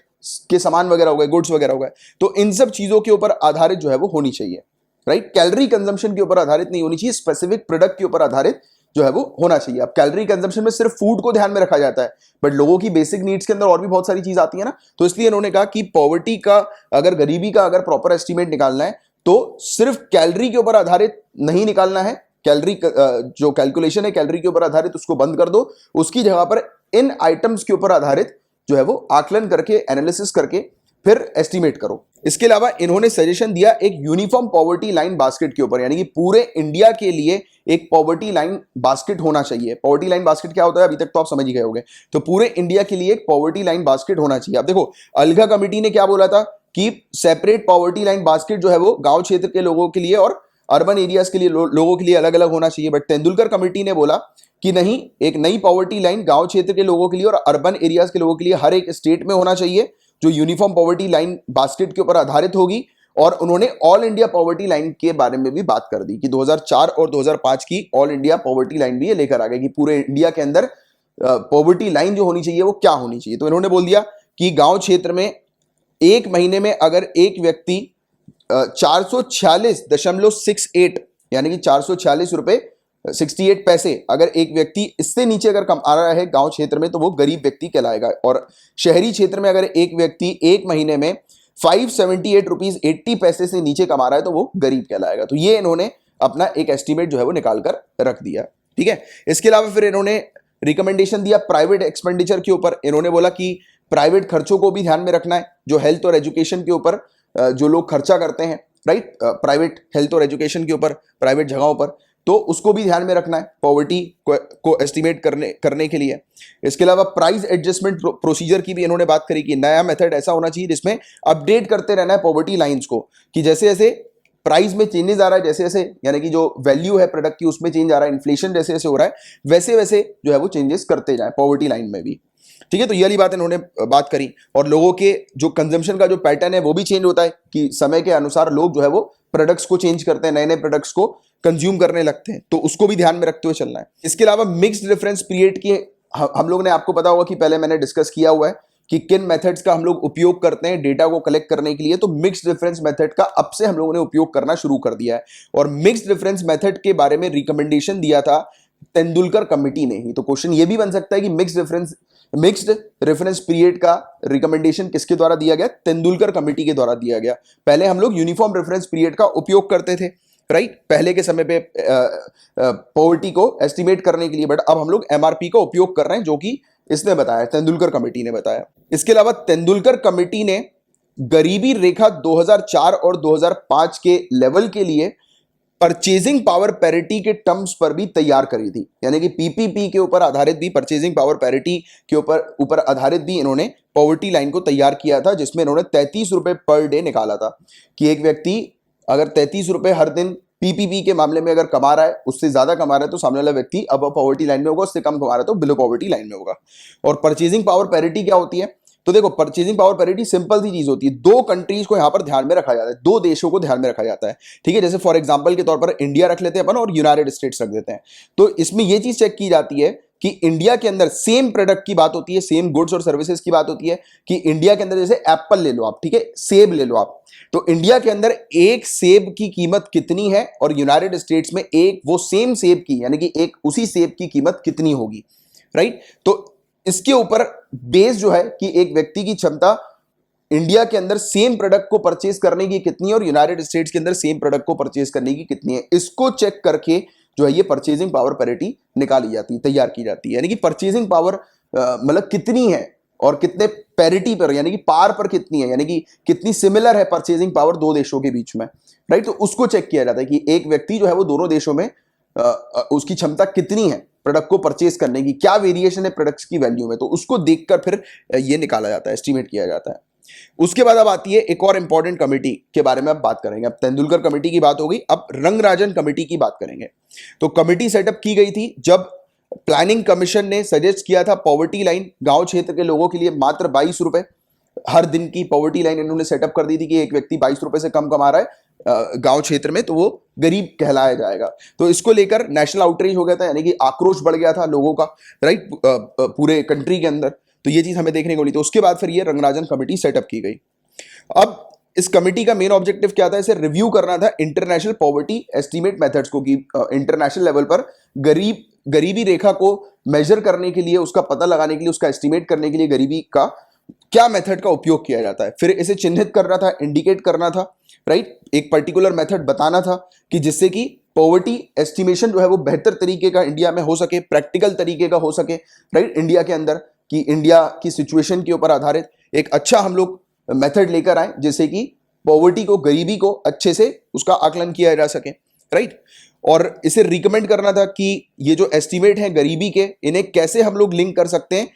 के सामान वगैरह हो गए, गुड्स वगैरह हो गए। तो इन सब चीजों के ऊपर आधारित जो है वो होनी चाहिए, राइट। कैलोरी कंजम्पशन के ऊपर आधारित नहीं होनी चाहिए, स्पेसिफिक प्रोडक्ट के ऊपर आधारित जो है वो होना चाहिए। अब कैलोरी कंजम्पशन में सिर्फ फूड को ध्यान में रखा जाता है, बट लोगों की बेसिक नीड्स के अंदर और भी बहुत सारी चीज आती है ना, तो इसलिए इन्होंने कहा कि पॉवर्टी का, अगर गरीबी का अगर प्रॉपर एस्टिमेट निकालना है तो सिर्फ कैलोरी के ऊपर आधारित नहीं निकालना है। कैलोरी जो कैलकुलेशन है कैलोरी के ऊपर आधारित, उसको बंद कर दो, उसकी जगह पर इन आइटम्स के ऊपर आधारित जो है वो आकलन करके, एनालिसिस करके फिर एस्टिमेट करो। इसके अलावा इन्होंने सजेशन दिया एक यूनिफॉर्म पॉवर्टी लाइन बास्केट के ऊपर, यानी कि पूरे इंडिया के लिए एक पॉवर्टी लाइन बास्केट होना चाहिए। पॉवर्टी लाइन बास्केट क्या होता है अभी तक तो आप समझ ही गए होंगे, तो पूरे इंडिया के लिए एक पॉवर्टी लाइन बास्केट होना चाहिए। अब देखो अलगा कमेटी ने क्या बोला था कि सेपरेट पॉवर्टी लाइन बास्केट जो है वो गांव क्षेत्र के लोगों के लिए और अर्बन एरियाज के लिए लोगों के लिए अलग अलग होना चाहिए, बट तेंदुलकर कमेटी ने बोला कि नहीं, एक नई पॉवर्टी लाइन गांव क्षेत्र के लोगों के लिए और अर्बन एरियाज के लोगों के लिए हर एक स्टेट में होना चाहिए, जो यूनिफॉर्म पॉवर्टी लाइन बास्केट के ऊपर आधारित होगी। और उन्होंने ऑल इंडिया पॉवर्टी लाइन के बारे में भी बात कर दी कि 2004 और 2005 की ऑल इंडिया पॉवर्टी लाइन भी ये लेकर आ गए कि पूरे इंडिया के अंदर पॉवर्टी लाइन जो होनी चाहिए वो क्या होनी चाहिए। तो इन्होंने बोल दिया कि गांव क्षेत्र में एक महीने में अगर एक व्यक्ति 446.68 यानी कि 446 रुपए 68 पैसे अगर एक व्यक्ति इससे नीचे अगर कमा रहा है गांव क्षेत्र में तो वो गरीब व्यक्ति कहलाएगा, और शहरी क्षेत्र में अगर एक व्यक्ति एक महीने में 578 रुपीज 80 पैसे से नीचे कमा रहा है तो वो गरीब कहलाएगा। तो ये इन्होंने अपना एक एस्टिमेट जो है वो निकाल कर रख दिया, ठीक है। इसके अलावा फिर इन्होंने रिकमेंडेशन दिया प्राइवेट एक्सपेंडिचर के ऊपर। इन्होंने बोला कि प्राइवेट खर्चों को भी ध्यान में रखना है, जो हेल्थ और एजुकेशन के ऊपर जो लोग खर्चा करते हैं, राइट, प्राइवेट हेल्थ और एजुकेशन के ऊपर प्राइवेट जगहों पर, तो उसको भी ध्यान में रखना है पॉवर्टी को एस्टिमेट करने के लिए। इसके अलावा प्राइस एडजस्टमेंट प्रोसीजर की भी इन्होंने बात करी कि नया मेथड ऐसा होना चाहिए जिसमें अपडेट करते रहना है पॉवर्टी लाइंस को, कि जैसे जैसे प्राइस में चेंजेस आ रहा है, जैसे जैसे यानी कि जो वैल्यू है प्रोडक्ट की उसमें चेंज आ रहा है, इन्फ्लेशन जैसे जैसे हो रहा है वैसे वैसे जो है वो चेंजेस करते जाए पॉवर्टी लाइन में भी, ठीक है। तो ये वाली बात इन्होंने बात करी। और लोगों के जो कंजम्पशन का जो पैटर्न है वो भी चेंज होता है कि समय के अनुसार लोग जो है वो प्रोडक्ट्स को चेंज करते हैं, नए नए प्रोडक्ट्स को कंज्यूम करने लगते हैं, तो उसको भी ध्यान में रखते हुए चलना है। इसके अलावा मिक्स्ड रेफरेंस पीरियड की हम लोग ने, आपको पता होगा कि पहले मैंने डिस्कस किया हुआ है कि किन मेथड्स का हम लोग उपयोग करते हैं डेटा को कलेक्ट करने के लिए। तो मिक्स्ड रेफरेंस मेथड का अब से हम लोगों ने उपयोग करना शुरू कर दिया है, और मिक्स्ड रेफरेंस मेथड के बारे में रिकमेंडेशन दिया था तेंदुलकर कमेटी ने ही। तो क्वेश्चन ये भी बन सकता है कि मिक्स्ड रेफरेंस पीरियड का रिकमेंडेशन किसके द्वारा दिया गया? तेंदुलकर कमेटी के द्वारा दिया गया। पहले हम लोग यूनिफॉर्म रेफरेंस पीरियड का उपयोग करते थे, राइट, पहले के समय पे पॉवर्टी को एस्टिमेट करने के लिए, बट अब हम लोग एमआरपी का उपयोग कर रहे हैं, जो कि इसने बताया, तेंदुलकर कमेटी ने बताया। इसके अलावा तेंदुलकर कमेटी ने गरीबी रेखा 2004 और 2005 के लेवल के लिए परचेजिंग पावर पैरिटी के टर्म्स पर भी तैयार करी थी, यानी कि पीपीपी के ऊपर आधारित भी, परचेजिंग पावर पैरिटी के ऊपर आधारित भी इन्होंने पॉवर्टी लाइन को तैयार किया था, जिसमें इन्होंने 33 रुपए पर डे निकाला था कि एक व्यक्ति अगर 33 रुपए हर दिन पीपीपी के मामले में अगर कमा रहा है, उससे ज्यादा कमा रहा है तो सामने वाला व्यक्ति अब पॉवर्टी लाइन में होगा, उससे कम कमा रहा है तो बिलो पॉवर्टी लाइन में होगा। और परचेजिंग पावर पैरिटी क्या होती है? तो देखो परचेजिंग पावर पैरिटी सिंपल सी चीज होती है, दो कंट्रीज को यहां पर ध्यान में रखा जाता है, दो देशों को ध्यान में रखा जाता है, ठीक है। जैसे फॉर एग्जांपल के तौर पर इंडिया रख लेते हैं अपन और यूनाइटेड स्टेट्स रख देते हैं। तो इसमें यह चीज चेक की जाती है कि इंडिया के अंदर सेम प्रोडक्ट की बात होती है, सेम गुड्स और सर्विसेज की बात होती है, कि इंडिया के अंदर जैसे एप्पल ले लो आप, ठीक है, सेब ले लो आप, तो इंडिया के अंदर एक सेब की कीमत कितनी है और यूनाइटेड स्टेट्स में एक वो सेम सेब की, यानी कि एक उसी सेब की कीमत कितनी होगी, राइट। तो इसके ऊपर बेस जो है कि एक व्यक्ति की क्षमता इंडिया के अंदर सेम प्रोडक्ट को परचेज करने की कितनी है और यूनाइटेड स्टेट्स के अंदर सेम प्रोडक्ट को परचेज करने की कितनी है, इसको चेक करके जो है ये परचेजिंग पावर पैरिटी निकाली जाती है, तैयार की जाती है, यानी कि परचेजिंग पावर मतलब कितनी है और कितने पैरिटी पर यानी कि पार पर कितनी है, यानी कि कितनी सिमिलर है परचेजिंग पावर दो देशों के बीच में, राइट। तो उसको चेक किया जाता है कि एक व्यक्ति जो है वो दोनों देशों में उसकी क्षमता कितनी है प्रोडक्ट को परचेज करने की, क्या वेरिएशन है प्रोडक्ट्स की वैल्यू में, तो उसको देखकर फिर ये निकाला जाता है, एस्टिमेट किया जाता है। उसके बाद अब आती है एक और इंपॉर्टेंट कमेटी के बारे में अब बात करेंगे। अब तेंदुलकर कमेटी की बात हो गई, अब रंगराजन कमेटी की बात करेंगे। तो कमेटी सेटअप की गई थी जब प्लानिंग कमीशन ने सजेस्ट किया था पॉवर्टी लाइन गांव क्षेत्र के लोगों के लिए मात्र 22 रुपए हर दिन की पॉवर्टी लाइन इन्होंने सेटअप कर दी थी कि एक व्यक्ति 22 रुपए से कम कमा रहा है गांव क्षेत्र में तो वो गरीब कहलाया जाएगा। तो इसको लेकर नेशनल आउटरीच हो गया था, यानी कि आक्रोश बढ़ गया था लोगों का, राइट, पूरे कंट्री के अंदर। तो ये चीज हमें देखने को मिली। तो उसके बाद फिर ये रंगराजन कमेटी सेटअप की गई। अब इस कमेटी का मेन ऑब्जेक्टिव क्या था, इसे रिव्यू करना था इंटरनेशनल पॉवर्टी एस्टीमेट मेथड्स को, कि इंटरनेशनल लेवल पर गरीबी रेखा को मेजर करने के लिए, उसका पता लगाने के लिए, उसका एस्टीमेट करने के लिए गरीबी का क्या मेथड का उपयोग किया जाता है। फिर इसे चिन्हित करना था, इंडिकेट करना था, राइट, एक पर्टिकुलर मेथड बताना था कि जिससे कि पॉवर्टी एस्टिमेशन जो है वो बेहतर तरीके का इंडिया में हो सके, प्रैक्टिकल तरीके का हो सके, राइट, इंडिया के अंदर, कि इंडिया की सिचुएशन के ऊपर आधारित एक अच्छा हम लोग मेथड लेकर आए जिससे कि पॉवर्टी को, गरीबी को अच्छे से उसका आकलन किया जा सके, राइट। और इसे रिकमेंड करना था कि ये जो एस्टिमेट है गरीबी के, इन्हें कैसे हम लोग लिंक कर सकते हैं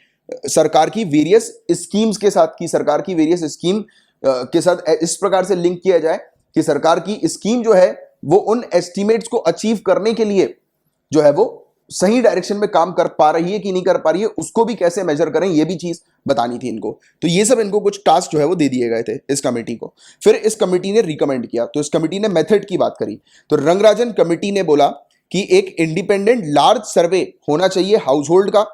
सरकार की वेरियस स्कीम्स के साथ, की सरकार की वेरियस स्कीम के साथ इस प्रकार से लिंक किया जाए कि सरकार की स्कीम जो है वो उन एस्टिमेट्स को अचीव करने के लिए जो है वो सही डायरेक्शन में काम कर पा रही है कि नहीं कर पा रही है, उसको भी कैसे मेजर करें, ये भी चीज बतानी थी इनको। तो ये सब इनको कुछ टास्क जो है वो दे दिए गए थे इस कमेटी को। फिर इस कमेटी ने रिकमेंड किया, तो इस कमेटी ने मेथड की बात करी। तो रंगराजन कमेटी ने बोला कि एक इंडिपेंडेंट लार्ज सर्वे होना चाहिए हाउस होल्ड का,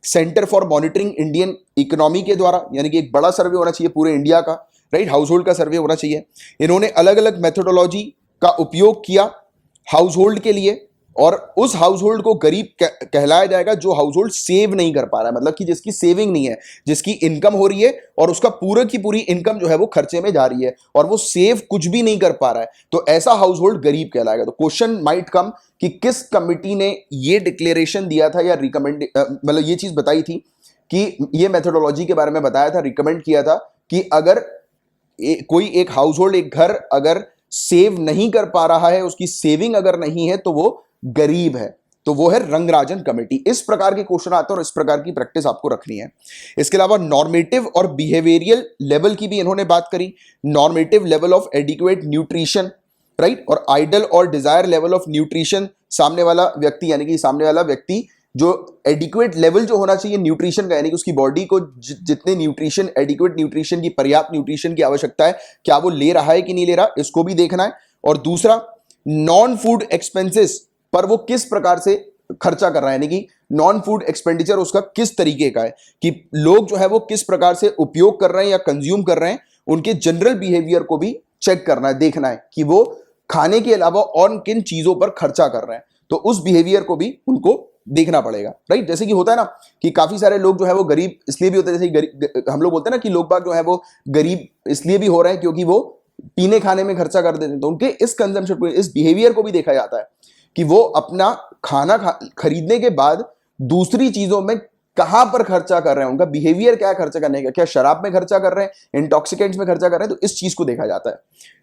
centre for monitoring Indian economy के द्वारा, यानी कि एक बड़ा सर्वे होना चाहिए पूरे इंडिया का, राइट, हाउस होल्ड का सर्वे होना चाहिए। इन्होंने अलग अलग मेथोडोलॉजी का उपयोग किया हाउस होल्ड के लिए, और उस हाउस होल्ड को गरीब कहलाया जाएगा जो हाउस होल्ड सेव नहीं कर पा रहा है, मतलब कि जिसकी सेविंग नहीं है, जिसकी इनकम हो रही है और उसका पूरे की पूरी इनकम जो है वो खर्चे में जा रही है और वो सेव कुछ भी नहीं कर पा रहा है, तो ऐसा हाउस होल्ड गरीब कहलाएगा। तो क्वेश्चन माइट कम कि किस कमिटी ने ये डिक्लेरेशन दिया था या रिकमेंड, मतलब ये चीज बताई थी कि ये मेथोडोलॉजी के बारे में बताया था, रिकमेंड किया था कि अगर कोई एक हाउस होल्ड, एक घर अगर सेव नहीं कर पा रहा है, उसकी सेविंग अगर नहीं है, तो वो गरीब है। तो वो है रंगराजन कमेटी। इस प्रकार के क्वेश्चन आते हैं और इस प्रकार की प्रैक्टिस आपको रखनी है। इसके अलावा नॉर्मेटिव और बिहेवियरियल लेवल की भी इन्होंने बात करी। Normative level of adequate nutrition, right, और आइडल और डिजायर लेवल ऑफ न्यूट्रिशन, सामने वाला व्यक्ति, यानी कि सामने वाला व्यक्ति जो एडिक्वेट लेवल जो होना चाहिए न्यूट्रिशन का, यानी कि उसकी बॉडी को जितने न्यूट्रिशन, एडिक्वेट न्यूट्रिशन की, पर्याप्त न्यूट्रिशन की आवश्यकता है, क्या वो ले रहा है कि नहीं ले रहा, इसको भी देखना है। और दूसरा, नॉन फूड एक्सपेंसेस पर वो किस प्रकार से खर्चा कर रहा है, यानी कि नॉन फूड एक्सपेंडिचर उसका किस तरीके का है, कि लोग जो है वो किस प्रकार से उपयोग कर रहे हैं या कंज्यूम कर रहे हैं, उनके जनरल बिहेवियर को भी चेक करना है, देखना है कि वो खाने के अलावा और किन चीजों पर खर्चा कर रहे हैं, तो उस बिहेवियर को भी उनको देखना पड़ेगा, राइट। जैसे कि होता है ना कि काफी सारे लोग जो है वो गरीब इसलिए भी होते हैं, जैसे हम लोग बोलते हैं ना कि लोग बाग जो है वो गरीब इसलिए भी हो रहे हैं क्योंकि वो पीने खाने में खर्चा कर देते हैं, तो उनके इस कंजम्पशन, इस बिहेवियर को भी देखा जाता है कि वो अपना खाना खरीदने के बाद दूसरी चीजों में कहां पर खर्चा कर रहे हैं, उनका बिहेवियर क्या है खर्चा करने का, क्या शराब में खर्चा कर रहे हैं, इंटॉक्सिकेंट्स में खर्चा कर रहे हैं, तो इस चीज को देखा जाता है,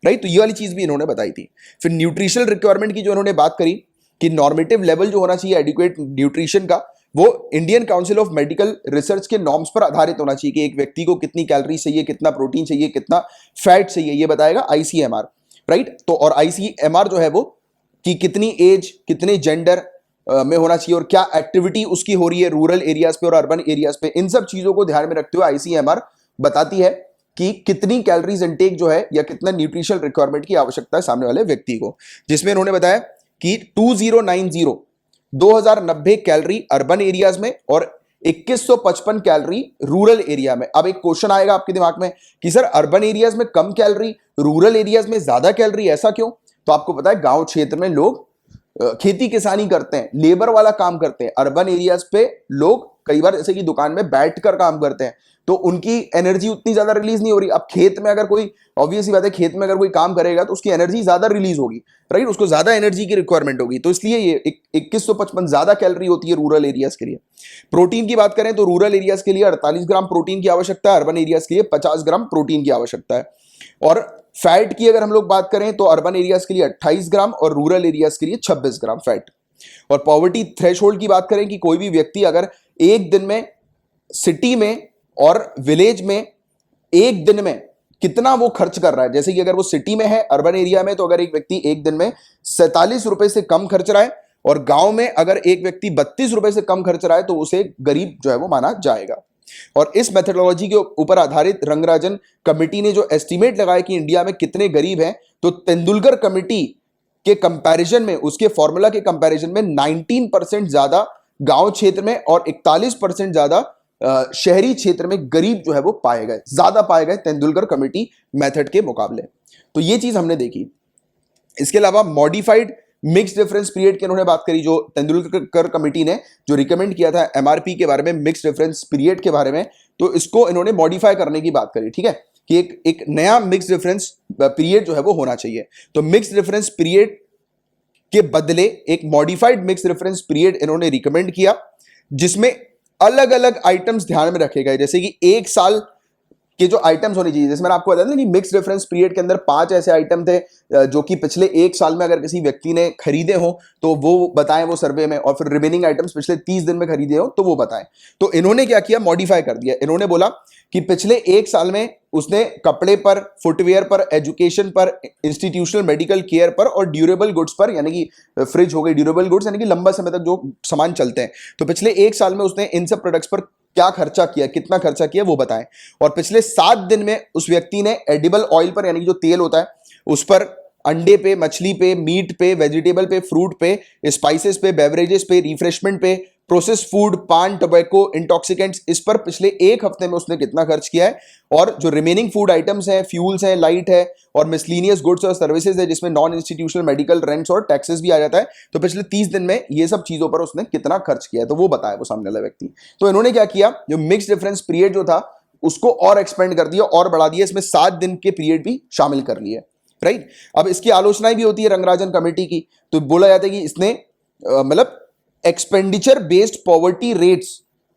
राइट। तो ये वाली चीज भी इन्होंने बताई थी। फिर न्यूट्रिशनल रिक्वायरमेंट की जो इन्होंने बात करी कि नॉर्मेटिव लेवल जो होना चाहिए एडिक्वेट न्यूट्रिशन का, वो Indian council of medical research के नॉर्म्स पर आधारित होना चाहिए कि एक व्यक्ति को कितनी कैलोरी चाहिए, कितना प्रोटीन चाहिए, कितना फैट चाहिए, ये बताएगा आईसीएमआर, राइट। तो और आईसीएमआर जो है वो कि कितनी एज, कितने जेंडर में होना चाहिए और क्या एक्टिविटी उसकी हो रही है रूरल एरियाज पे और अर्बन एरियाज पे, इन सब चीजों को ध्यान में रखते हुए आईसीएमआर बताती है कि कितनी कैलोरीज इनटेक जो है या कितना न्यूट्रिशनल रिक्वायरमेंट की आवश्यकता है सामने वाले व्यक्ति को, जिसमें उन्होंने बताया कि 2090 कैलोरी अर्बन एरियाज में और 2155 कैलोरी रूरल एरिया में। अब एक क्वेश्चन आएगा आपके दिमाग में कि सर अर्बन एरियाज में कम कैलोरी, रूरल एरियाज में ज्यादा कैलोरी, ऐसा क्यों? तो आपको पता है गांव क्षेत्र में लोग खेती किसानी करते हैं, लेबर वाला काम करते हैं। अर्बन एरियाज पे लोग कई बार जैसे कि दुकान में बैठकर काम करते हैं, तो उनकी एनर्जी उतनी ज्यादा रिलीज नहीं हो रही। अब खेत में अगर कोई, ऑब्वियस ही बात है, खेत में अगर कोई काम करेगा तो उसकी एनर्जी ज्यादा रिलीज होगी, राइट, उसको ज्यादा एनर्जी की रिक्वायरमेंट होगी, तो इसलिए ये 2155 ज्यादा कैलोरी होती है रूरल एरियाज के लिए। प्रोटीन की बात करें तो रूरल एरियाज के लिए 48 ग्राम प्रोटीन की आवश्यकता है, अर्बन एरियाज के लिए 50 ग्राम प्रोटीन की आवश्यकता है। और फैट की अगर हम लोग बात करें तो अर्बन एरियाज के लिए 28 ग्राम और रूरल एरियाज के लिए 26 ग्राम फैट। और पॉवर्टी थ्रेशोल्ड की बात करें कि कोई भी व्यक्ति अगर एक दिन में सिटी में और विलेज में एक दिन में कितना वो खर्च कर रहा है, जैसे कि अगर वो सिटी में है, अर्बन एरिया में, तो अगर एक व्यक्ति एक दिन में 47 रुपए से कम खर्च रहा है और गांव में अगर एक व्यक्ति 32 रुपए से कम खर्च रहा है तो उसे गरीब जो है वो माना जाएगा। और इस मेथोडोलॉजी के ऊपर आधारित रंगराजन कमेटी ने जो एस्टीमेट लगाया कि इंडिया में कितने गरीब हैं, तो तेंदुलकर कमेटी के कंपैरिजन में, उसके फॉर्मूला के कंपैरिजन में 19% ज्यादा गांव क्षेत्र में और 41% ज्यादा शहरी क्षेत्र में गरीब जो है वो पाए गए, ज्यादा पाए गए तेंदुलकर कमेटी मेथड के मुकाबले। तो ये चीज हमने देखी। इसके अलावा मॉडिफाइड मिक्स डिफरेंस पीरियड की उन्होंने बात करी, जो तेंदुलकर कमेटी ने जो रिकमेंड किया था एमआरपी के बारे में, मिक्स डिफरेंस पीरियड के बारे में, तो इसको इन्होंने मॉडिफाई करने की बात करी, ठीक है, कि एक नया मिक्स डिफरेंस पीरियड जो है वो होना चाहिए। तो मिक्स डिफरेंस पीरियड के बदले एक मॉडिफाइड मिक्स डिफरेंस पीरियड इन्होंने रिकमेंड किया, जिसमें अलग अलग आइटम्स ध्यान में रखे गए, जैसे कि एक साल के जो आइटम्स होने चाहिए। जैसे मैंने आपको बताया था कि मिक्स रेफरेंस पीरियड के अंदर 5 ऐसे आइटम थे जो कि पिछले एक साल में अगर किसी व्यक्ति ने खरीदे हो तो वो बताएं वो सर्वे में, और फिर रिमेनिंग आइटम्स पिछले 30 दिन में खरीदे हो तो वो बताएं। तो इन्होंने क्या किया, मॉडिफाई कर दिया। इन्होंने बोला कि पिछले एक साल में उसने कपड़े पर, फुटवेयर पर, एजुकेशन पर, इंस्टीट्यूशनल मेडिकल केयर पर और ड्यूरेबल गुड्स पर, यानी कि फ्रिज हो गई ड्यूरेबल गुड्स, यानी कि लंबा समय तक जो सामान चलते हैं, तो पिछले एक साल में उसने इन सब प्रोडक्ट्स पर क्या खर्चा किया, कितना खर्चा किया वो बताएं। और पिछले 7 दिन में उस व्यक्ति ने एडिबल ऑयल पर, यानी कि जो तेल होता है उस पर, अंडे पे, मछली पे, मीट पे, वेजिटेबल पे, फ्रूट पे, स्पाइसेस पे, बेवरेजेस पे, रिफ्रेशमेंट पे, प्रोसेस फूड, पान, टोबैको, इंटॉक्सिकेंट्स, इस पर पिछले एक हफ्ते में उसने कितना खर्च किया है। और जो रिमेनिंग फूड आइटम्स हैं, फ्यूल्स हैं, लाइट है और मिसलीनियस गुड्स और सर्विसेज है, जिसमें नॉन इंस्टीट्यूशनल मेडिकल रेंट्स और टैक्सेस भी आ जाता है, तो पिछले 30 दिन में ये सब चीजों पर उसने कितना खर्च किया है, तो वो बताया वो सामने वाला व्यक्ति। तो इन्होंने क्या किया, जो मिक्स डिफरेंस पीरियड जो था उसको और एक्सपेंड कर दिया और बढ़ा दिया, इसमें 7 दिन के पीरियड भी शामिल कर लिए, राइट। अब इसकी आलोचनाएं भी होती है रंगराजन कमेटी की, तो बोला जाता है कि इसने मतलब एक्सपेंडिचर बेस्ड पॉवर्टी रेट्स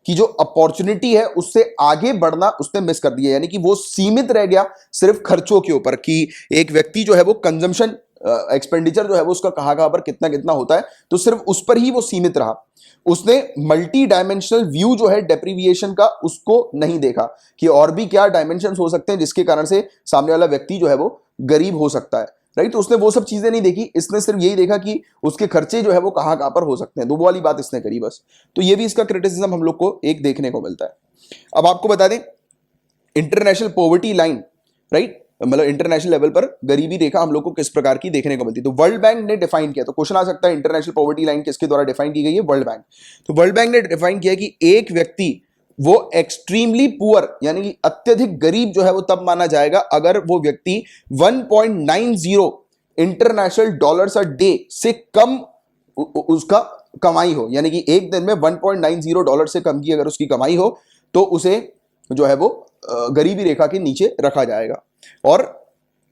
की जो अपॉर्चुनिटी है उससे आगे बढ़ना उसने मिस कर दिया, यानी कि वो सीमित रह गया सिर्फ खर्चों के ऊपर, कि एक व्यक्ति जो है वो कंजम्पशन एक्सपेंडिचर जो है वो उसका कहां पर कितना कितना होता है, तो सिर्फ उस पर ही वो सीमित रहा। उसने मल्टी डायमेंशनल व्यू जो है डेप्रीविएशन का उसको नहीं देखा कि और भी क्या डायमेंशंस हो सकते हैं जिसके कारण से सामने वाला व्यक्ति जो है वो गरीब हो सकता है, राइट। तो उसने वो सब चीजें नहीं देखी, इसने सिर्फ यही देखा कि उसके खर्चे जो है वो कहां पर हो सकते हैं, तो वो वाली बात इसने करी बस। तो ये भी इसका क्रिटिसिज्म हम लोग को एक देखने को मिलता है। अब आपको बता दें इंटरनेशनल पॉवर्टी लाइन, राइट, मतलब इंटरनेशनल लेवल पर गरीबी रेखा हम लोग को किस प्रकार की देखने को मिलती है, तो वर्ल्ड बैंक ने डिफाइन किया। तो क्वेश्चन आ सकता है इंटरनेशनल पॉवर्टी लाइन किसके द्वारा डिफाइन की गई है, वर्ल्ड बैंक। तो वर्ल्ड बैंक ने डिफाइन किया कि एक व्यक्ति वो एक्सट्रीमली पुअर, यानी कि अत्यधिक गरीब जो है वो तब माना जाएगा अगर वो व्यक्ति 1.90 इंटरनेशनल डॉलर्स अ डे से कम उसका कमाई हो, यानी कि एक दिन में 1.90 डॉलर से कम की अगर उसकी कमाई हो तो उसे जो है वो गरीबी रेखा के नीचे रखा जाएगा। और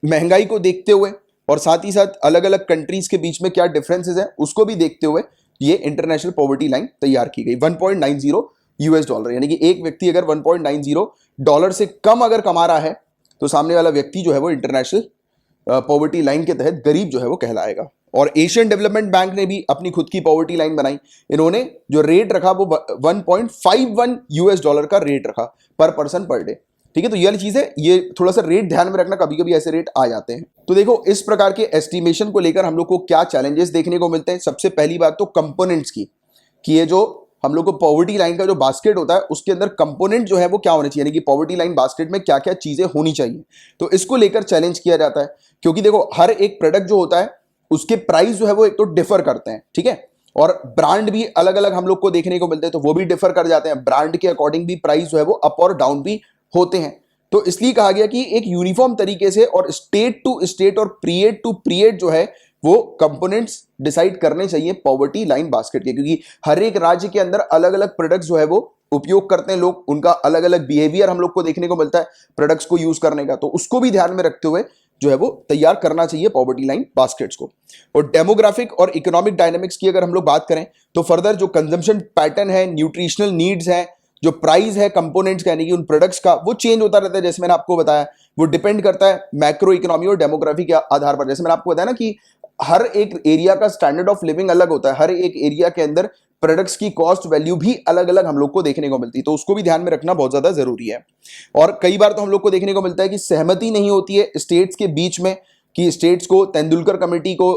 महंगाई को देखते हुए और साथ ही साथ अलग अलग कंट्रीज के बीच में क्या डिफरेंसेस है उसको भी देखते हुए ये इंटरनेशनल पॉवर्टी लाइन तैयार की गई, 1.90 यूएस डॉलर, यानी कि एक व्यक्ति अगर 1.90 डॉलर से कम अगर कमा रहा है तो सामने वाला व्यक्ति जो है वो इंटरनेशनल पॉवर्टी लाइन के तहत गरीब जो है वो कहलाएगा। और एशियन डेवलपमेंट बैंक ने भी अपनी खुद की पॉवर्टी लाइन बनाई, इन्होंने जो रेट रखा वो 1.51 यूएस डॉलर का रेट रखा पर पर्सन पर डे, ठीक है। तो ये वाली चीज है, ये थोड़ा सा रेट ध्यान में रखना, कभी कभी ऐसे रेट आ जाते हैं। तो देखो इस प्रकार के एस्टिमेशन को लेकर हम लोग को क्या चैलेंजेस देखने को मिलते हैं। सबसे पहली बात तो कंपोनेंट्स की, कि ये जो हम लोग को पॉवर्टी लाइन का जो बास्केट होता है उसके अंदर कंपोनेंट जो है वो क्या होने चाहिए, यानी कि पॉवर्टी लाइन बास्केट में क्या क्या चीजें होनी चाहिए, तो इसको लेकर चैलेंज किया जाता है। क्योंकि देखो हर एक प्रोडक्ट जो होता है उसके प्राइस जो है वो एक तो डिफर करते हैं, ठीक है, और ब्रांड भी अलग अलग हम लोग को देखने को मिलते हैं, तो वो भी डिफर कर जाते हैं, ब्रांड के अकॉर्डिंग भी प्राइस जो है वो अप और डाउन भी होते हैं। तो इसलिए कहा गया कि एक यूनिफॉर्म तरीके से और स्टेट टू स्टेट और पीरियड टू पीरियड जो है वो कंपोनेंट्स डिसाइड करने चाहिए पॉवर्टी लाइन बास्केट के, क्योंकि हर एक राज्य के अंदर अलग अलग प्रोडक्ट्स जो है वो उपयोग करते हैं लोग, उनका अलग अलग बिहेवियर हम लोग को देखने को मिलता है प्रोडक्ट्स को यूज करने का, तो उसको भी ध्यान में रखते हुए जो है वो तैयार करना चाहिए पॉवर्टी लाइन बास्केट्स को। और डेमोग्राफिक और इकोनॉमिक डायनामिक्स की अगर हम लोग बात करें तो फर्दर जो कंजम्पशन पैटर्न है, न्यूट्रिशनल नीड्स है, जो प्राइस है कंपोनेंट्स का यानी कि उन प्रोडक्ट्स का, वो चेंज होता रहता है। जैसे मैंने आपको बताया वो डिपेंड करता है मैक्रो इकोनॉमी और डेमोग्राफी के आधार पर। जैसे मैंने आपको बताया ना कि हर एक एरिया का स्टैंडर्ड ऑफ लिविंग अलग होता है, हर एक एरिया के अंदर प्रोडक्ट्स की कॉस्ट वैल्यू भी अलग अलग हम लोग को देखने को मिलती है, तो उसको भी ध्यान में रखना बहुत ज्यादा जरूरी है। और कई बार तो हम लोग को देखने को मिलता है कि सहमति नहीं होती है स्टेट्स के बीच में कि स्टेट्स को तेंदुलकर कमेटी को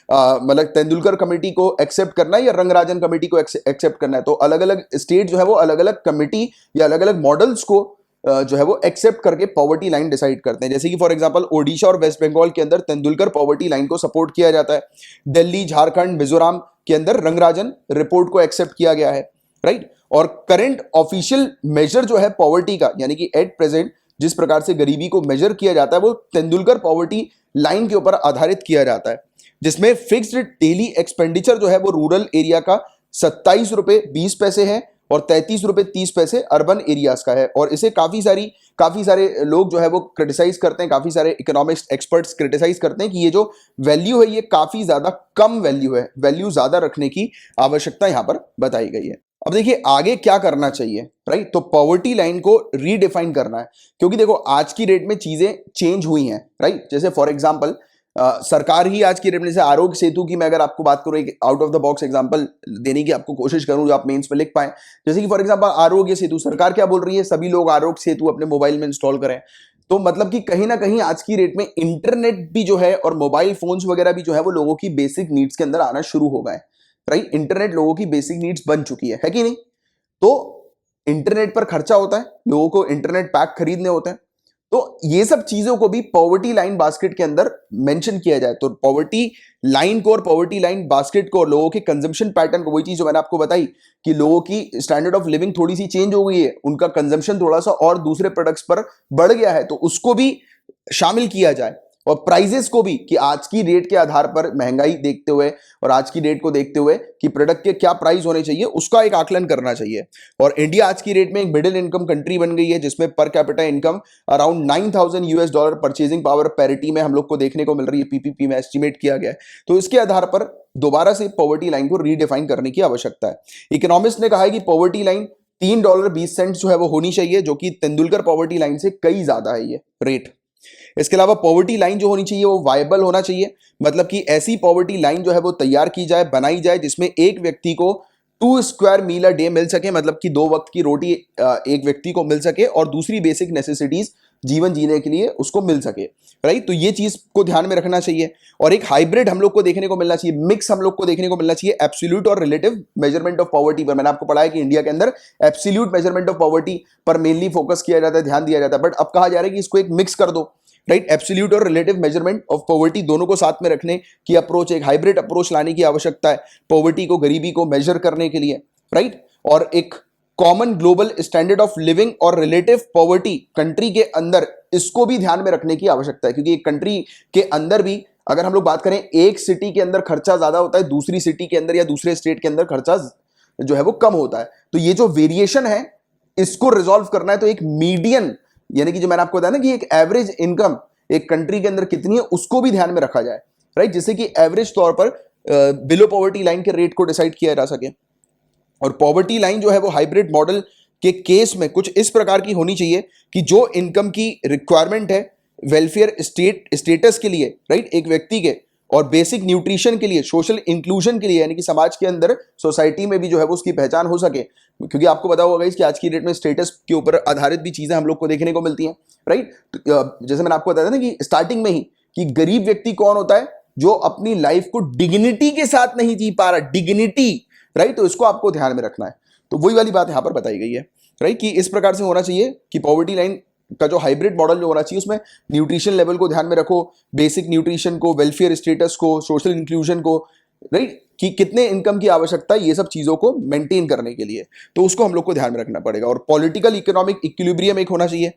मतलब तेंदुलकर कमेटी को एक्सेप्ट करना है या रंगराजन कमेटी को एक्सेप्ट करना है। तो अलग अलग स्टेट जो है वो अलग अलग कमेटी या अलग अलग मॉडल्स को जो है वो एक्सेप्ट करके पॉवर्टी लाइन डिसाइड करते हैं। जैसे कि फॉर एग्जांपल ओडिशा और वेस्ट बंगाल के अंदर तेंदुलकर पॉवर्टी लाइन को सपोर्ट किया जाता है, दिल्ली, झारखंड, मिजोरम के अंदर रंगराजन रिपोर्ट को एक्सेप्ट किया गया है, राइट। और करंट ऑफिशियल मेजर जो है पॉवर्टी का, यानी कि एट प्रेजेंट जिस प्रकार से गरीबी को मेजर किया जाता है वो तेंदुलकर पॉवर्टी लाइन के ऊपर आधारित किया जाता है, जिसमें फिक्स्ड डेली एक्सपेंडिचर जो है वो रूरल एरिया का 27 रुपए 20 पैसे है और 33 रुपए 30 पैसे अर्बन एरियाज का है। और इसे काफी सारे लोग जो है वो क्रिटिसाइज करते हैं, काफी सारे इकोनॉमिक्स एक्सपर्ट्स क्रिटिसाइज करते हैं कि ये जो वैल्यू है ये काफी ज्यादा कम वैल्यू है, वैल्यू ज्यादा रखने की आवश्यकता यहां पर बताई गई है। अब देखिए आगे क्या करना चाहिए, राइट। तो पॉवर्टी लाइन को रीडिफाइन करना है, क्योंकि देखो आज की डेट में चीजें चेंज हुई हैं, राइट। जैसे फॉर एग्जांपल सरकार ही आज की डेट में, जैसे आरोग्य सेतु की मैं अगर आपको बात करूं, एक out of the box example देने की आपको कोशिश करूं जो आप मेंस में लिख पाए। जैसे कि फॉर एग्जांपल आरोग्य सेतु, सरकार क्या बोल रही है, सभी लोग आरोग्य सेतु अपने मोबाइल में इंस्टॉल करें। तो मतलब कि कहीं ना कहीं आज की डेट में इंटरनेट भी जो है और मोबाइल फोन्स वगैरह भी जो है वो लोगों की बेसिक नीड्स के अंदर आना शुरू हो गए, राइट। इंटरनेट लोगों की बेसिक नीड्स बन चुकी है कि नहीं। तो इंटरनेट पर खर्चा होता है, लोगों को इंटरनेट पैक खरीदने होते हैं, तो ये सब चीजों को भी पॉवर्टी लाइन बास्केट के अंदर मेंशन किया जाए। तो पॉवर्टी लाइन को और पॉवर्टी लाइन बास्केट को और लोगों के कंजम्पशन पैटर्न को, वही चीज जो मैंने आपको बताई कि लोगों की स्टैंडर्ड ऑफ लिविंग थोड़ी सी चेंज हो गई है, उनका कंजम्पशन थोड़ा सा और दूसरे प्रोडक्ट्स पर बढ़ गया है, तो उसको भी शामिल किया जाए। और प्राइजेस को भी कि आज की डेट के आधार पर महंगाई देखते हुए और आज की डेट को देखते हुए कि प्रोडक्ट के क्या प्राइस होने चाहिए उसका एक आकलन करना चाहिए। और इंडिया आज की डेट में एक मिडिल इनकम कंट्री बन गई है, जिसमें per capita income around $9,000 purchasing power parity में हम लोग को देखने को मिल रही है, पीपीपी में एस्टिमेट किया गया है। तो इसके आधार पर दोबारा से पॉवर्टी लाइन को रीडिफाइन करने की आवश्यकता है। इकोनॉमिस्ट ने कहा है कि पॉवर्टी लाइन $3.20 जो है वो होनी चाहिए, जो कि तेंदुलकर पॉवर्टी लाइन से कई ज्यादा है ये रेट। इसके अलावा पॉवर्टी लाइन जो होनी चाहिए वो वायबल होना चाहिए, मतलब कि ऐसी पॉवर्टी लाइन जो है वो तैयार की जाए, बनाई जाए, जिसमें एक व्यक्ति को 2 square meal a day meal सके, मतलब कि 2 वक्त की रोटी एक व्यक्ति को मिल सके और दूसरी बेसिक नेसेसिटीज जीवन जीने के लिए उसको मिल सके, राइट। तो ये चीज को ध्यान में रखना चाहिए। और एक हाइब्रिड हम लोग को देखने को मिलना चाहिए, मिक्स हम लोग को देखने को मिलना चाहिए एब्सोल्यूट और रिलेटिव मेजरमेंट ऑफ पॉवर्टी पर। मैंने आपको पढ़ा है कि इंडिया के अंदर एब्सोल्यूट मेजरमेंट ऑफ पॉवर्टी पर मेनली फोकस किया जाता है, ध्यान दिया जाता है, बट अब कहा जा रहा है कि इसको एक मिक्स कर दो, राइट। एब्सोल्यूट और रिलेटिव मेजरमेंट ऑफ पॉवर्टी दोनों को साथ में रखने की अप्रोच, एक हाइब्रिड अप्रोच लाने की आवश्यकता है पॉवर्टी को, गरीबी को मेजर करने के लिए, राइट। और एक common global standard of living और रिलेटिव पॉवर्टी कंट्री के अंदर, इसको भी ध्यान में रखने की आवश्यकता है, क्योंकि एक कंट्री के अंदर भी अगर हम लोग बात करें, एक सिटी के अंदर खर्चा ज्यादा होता है, दूसरी सिटी के अंदर या दूसरे स्टेट के अंदर खर्चा जो है वो कम होता है। तो ये जो वेरिएशन है इसको रिजॉल्व करना है, तो एक मीडियन, यानी कि जो मैंने आपको बताया ना कि एक एवरेज इनकम एक कंट्री के अंदर कितनी है उसको भी ध्यान में रखा जाए, राइट, जिससे कि एवरेज तौर पर बिलो पॉवर्टी लाइन के रेट को डिसाइड किया जा सके। और पॉवर्टी लाइन जो है वो हाइब्रिड मॉडल के केस में कुछ इस प्रकार की होनी चाहिए कि जो इनकम की रिक्वायरमेंट है वेलफेयर स्टेटस के लिए, राइट, एक व्यक्ति के, और बेसिक न्यूट्रिशन के लिए, सोशल इंक्लूजन के लिए, यानी कि समाज के अंदर सोसाइटी में भी जो है वो उसकी पहचान हो सके। क्योंकि आपको पता होगा कि आज की डेट में स्टेटस के ऊपर आधारित भी चीजें हम लोग को देखने को मिलती हैं, राइट। जैसे मैंने आपको बताया था ना कि स्टार्टिंग में ही कि गरीब व्यक्ति कौन होता है, जो अपनी लाइफ को डिग्निटी के साथ नहीं जी पा रहा, डिग्निटी, राइट। तो इसको आपको ध्यान में रखना है। तो वही वाली बात यहां पर बताई गई है, राइट, कि इस प्रकार से होना चाहिए कि पॉवर्टी लाइन का जो हाइब्रिड मॉडल जो होना चाहिए उसमें न्यूट्रिशन लेवल को ध्यान में रखो, बेसिक न्यूट्रिशन को, वेलफेयर स्टेटस को, सोशल इंक्लूजन को, राइट, कि कितने इनकम की आवश्यकता है ये सब चीजों को मेंटेन करने के लिए, तो उसको हम लोग को ध्यान में रखना पड़ेगा। और पॉलिटिकल इकोनॉमिक इक्विलिब्रियम एक होना चाहिए।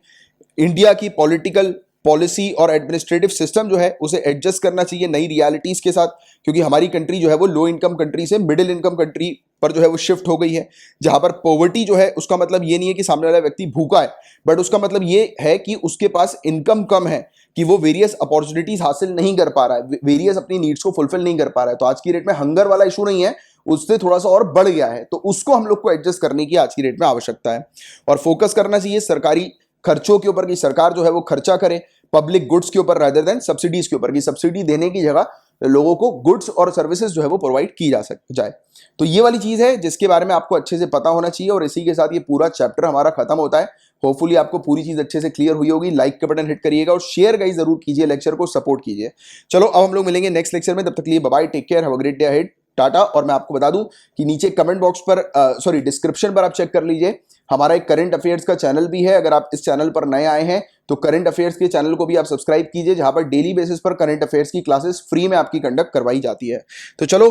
इंडिया की पॉलिटिकल पॉलिसी और एडमिनिस्ट्रेटिव सिस्टम जो है उसे एडजस्ट करना चाहिए नई रियलिटीज के साथ, क्योंकि हमारी कंट्री जो है वो लो इनकम कंट्री से मिडिल इनकम कंट्री पर जो है वो शिफ्ट हो गई है, जहां पर पॉवर्टी जो है उसका मतलब ये नहीं है कि सामने वाला व्यक्ति भूखा है, बट उसका मतलब ये है कि उसके पास इनकम कम है, कि वो वेरियस अपॉर्चुनिटीज हासिल नहीं कर पा रहा है, वेरियस अपनी नीड्स को फुलफिल नहीं कर पा रहा है। तो आज की डेट में हंगर वाला इशू नहीं है, उससे थोड़ा सा और बढ़ गया है, तो उसको हम लोग को एडजस्ट करने की आज की डेट में आवश्यकता है। और फोकस करना चाहिए सरकारी खर्चों के ऊपर, कि सरकार जो है वो खर्चा करे पब्लिक गुड्स के ऊपर रादर देन सब्सिडीज के ऊपर, कि सब्सिडी देने की जगह लोगों को गुड्स और सर्विसेज जो है वो प्रोवाइड की जाए। तो ये वाली चीज है जिसके बारे में आपको अच्छे से पता होना चाहिए, और इसी के साथ ये पूरा चैप्टर हमारा खत्म होता है। होपफुली आपको पूरी चीज अच्छे से क्लियर हुई होगी। लाइक का बटन हिट करिएगा और शेयर गाइस जरूर कीजिए, लेक्चर को सपोर्ट कीजिए। चलो अब हम लोग मिलेंगे नेक्स्ट लेक्चर में, तब तक के लिए bye bye, take care, have a great day ahead, tata. और मैं आपको बता दूं कि नीचे कमेंट बॉक्स पर डिस्क्रिप्शन पर आप चेक कर लीजिए, हमारा एक करंट अफेयर्स का चैनल भी है। अगर आप इस चैनल पर नए आए हैं तो करंट अफेयर्स के चैनल को भी आप सब्सक्राइब कीजिए, जहां पर डेली बेसिस पर करंट अफेयर्स की क्लासेस फ्री में आपकी कंडक्ट करवाई जाती है। तो चलो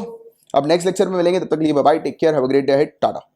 अब नेक्स्ट लेक्चर में मिलेंगे, तब तक के लिए bye bye, take care, have a great day ahead, Tata.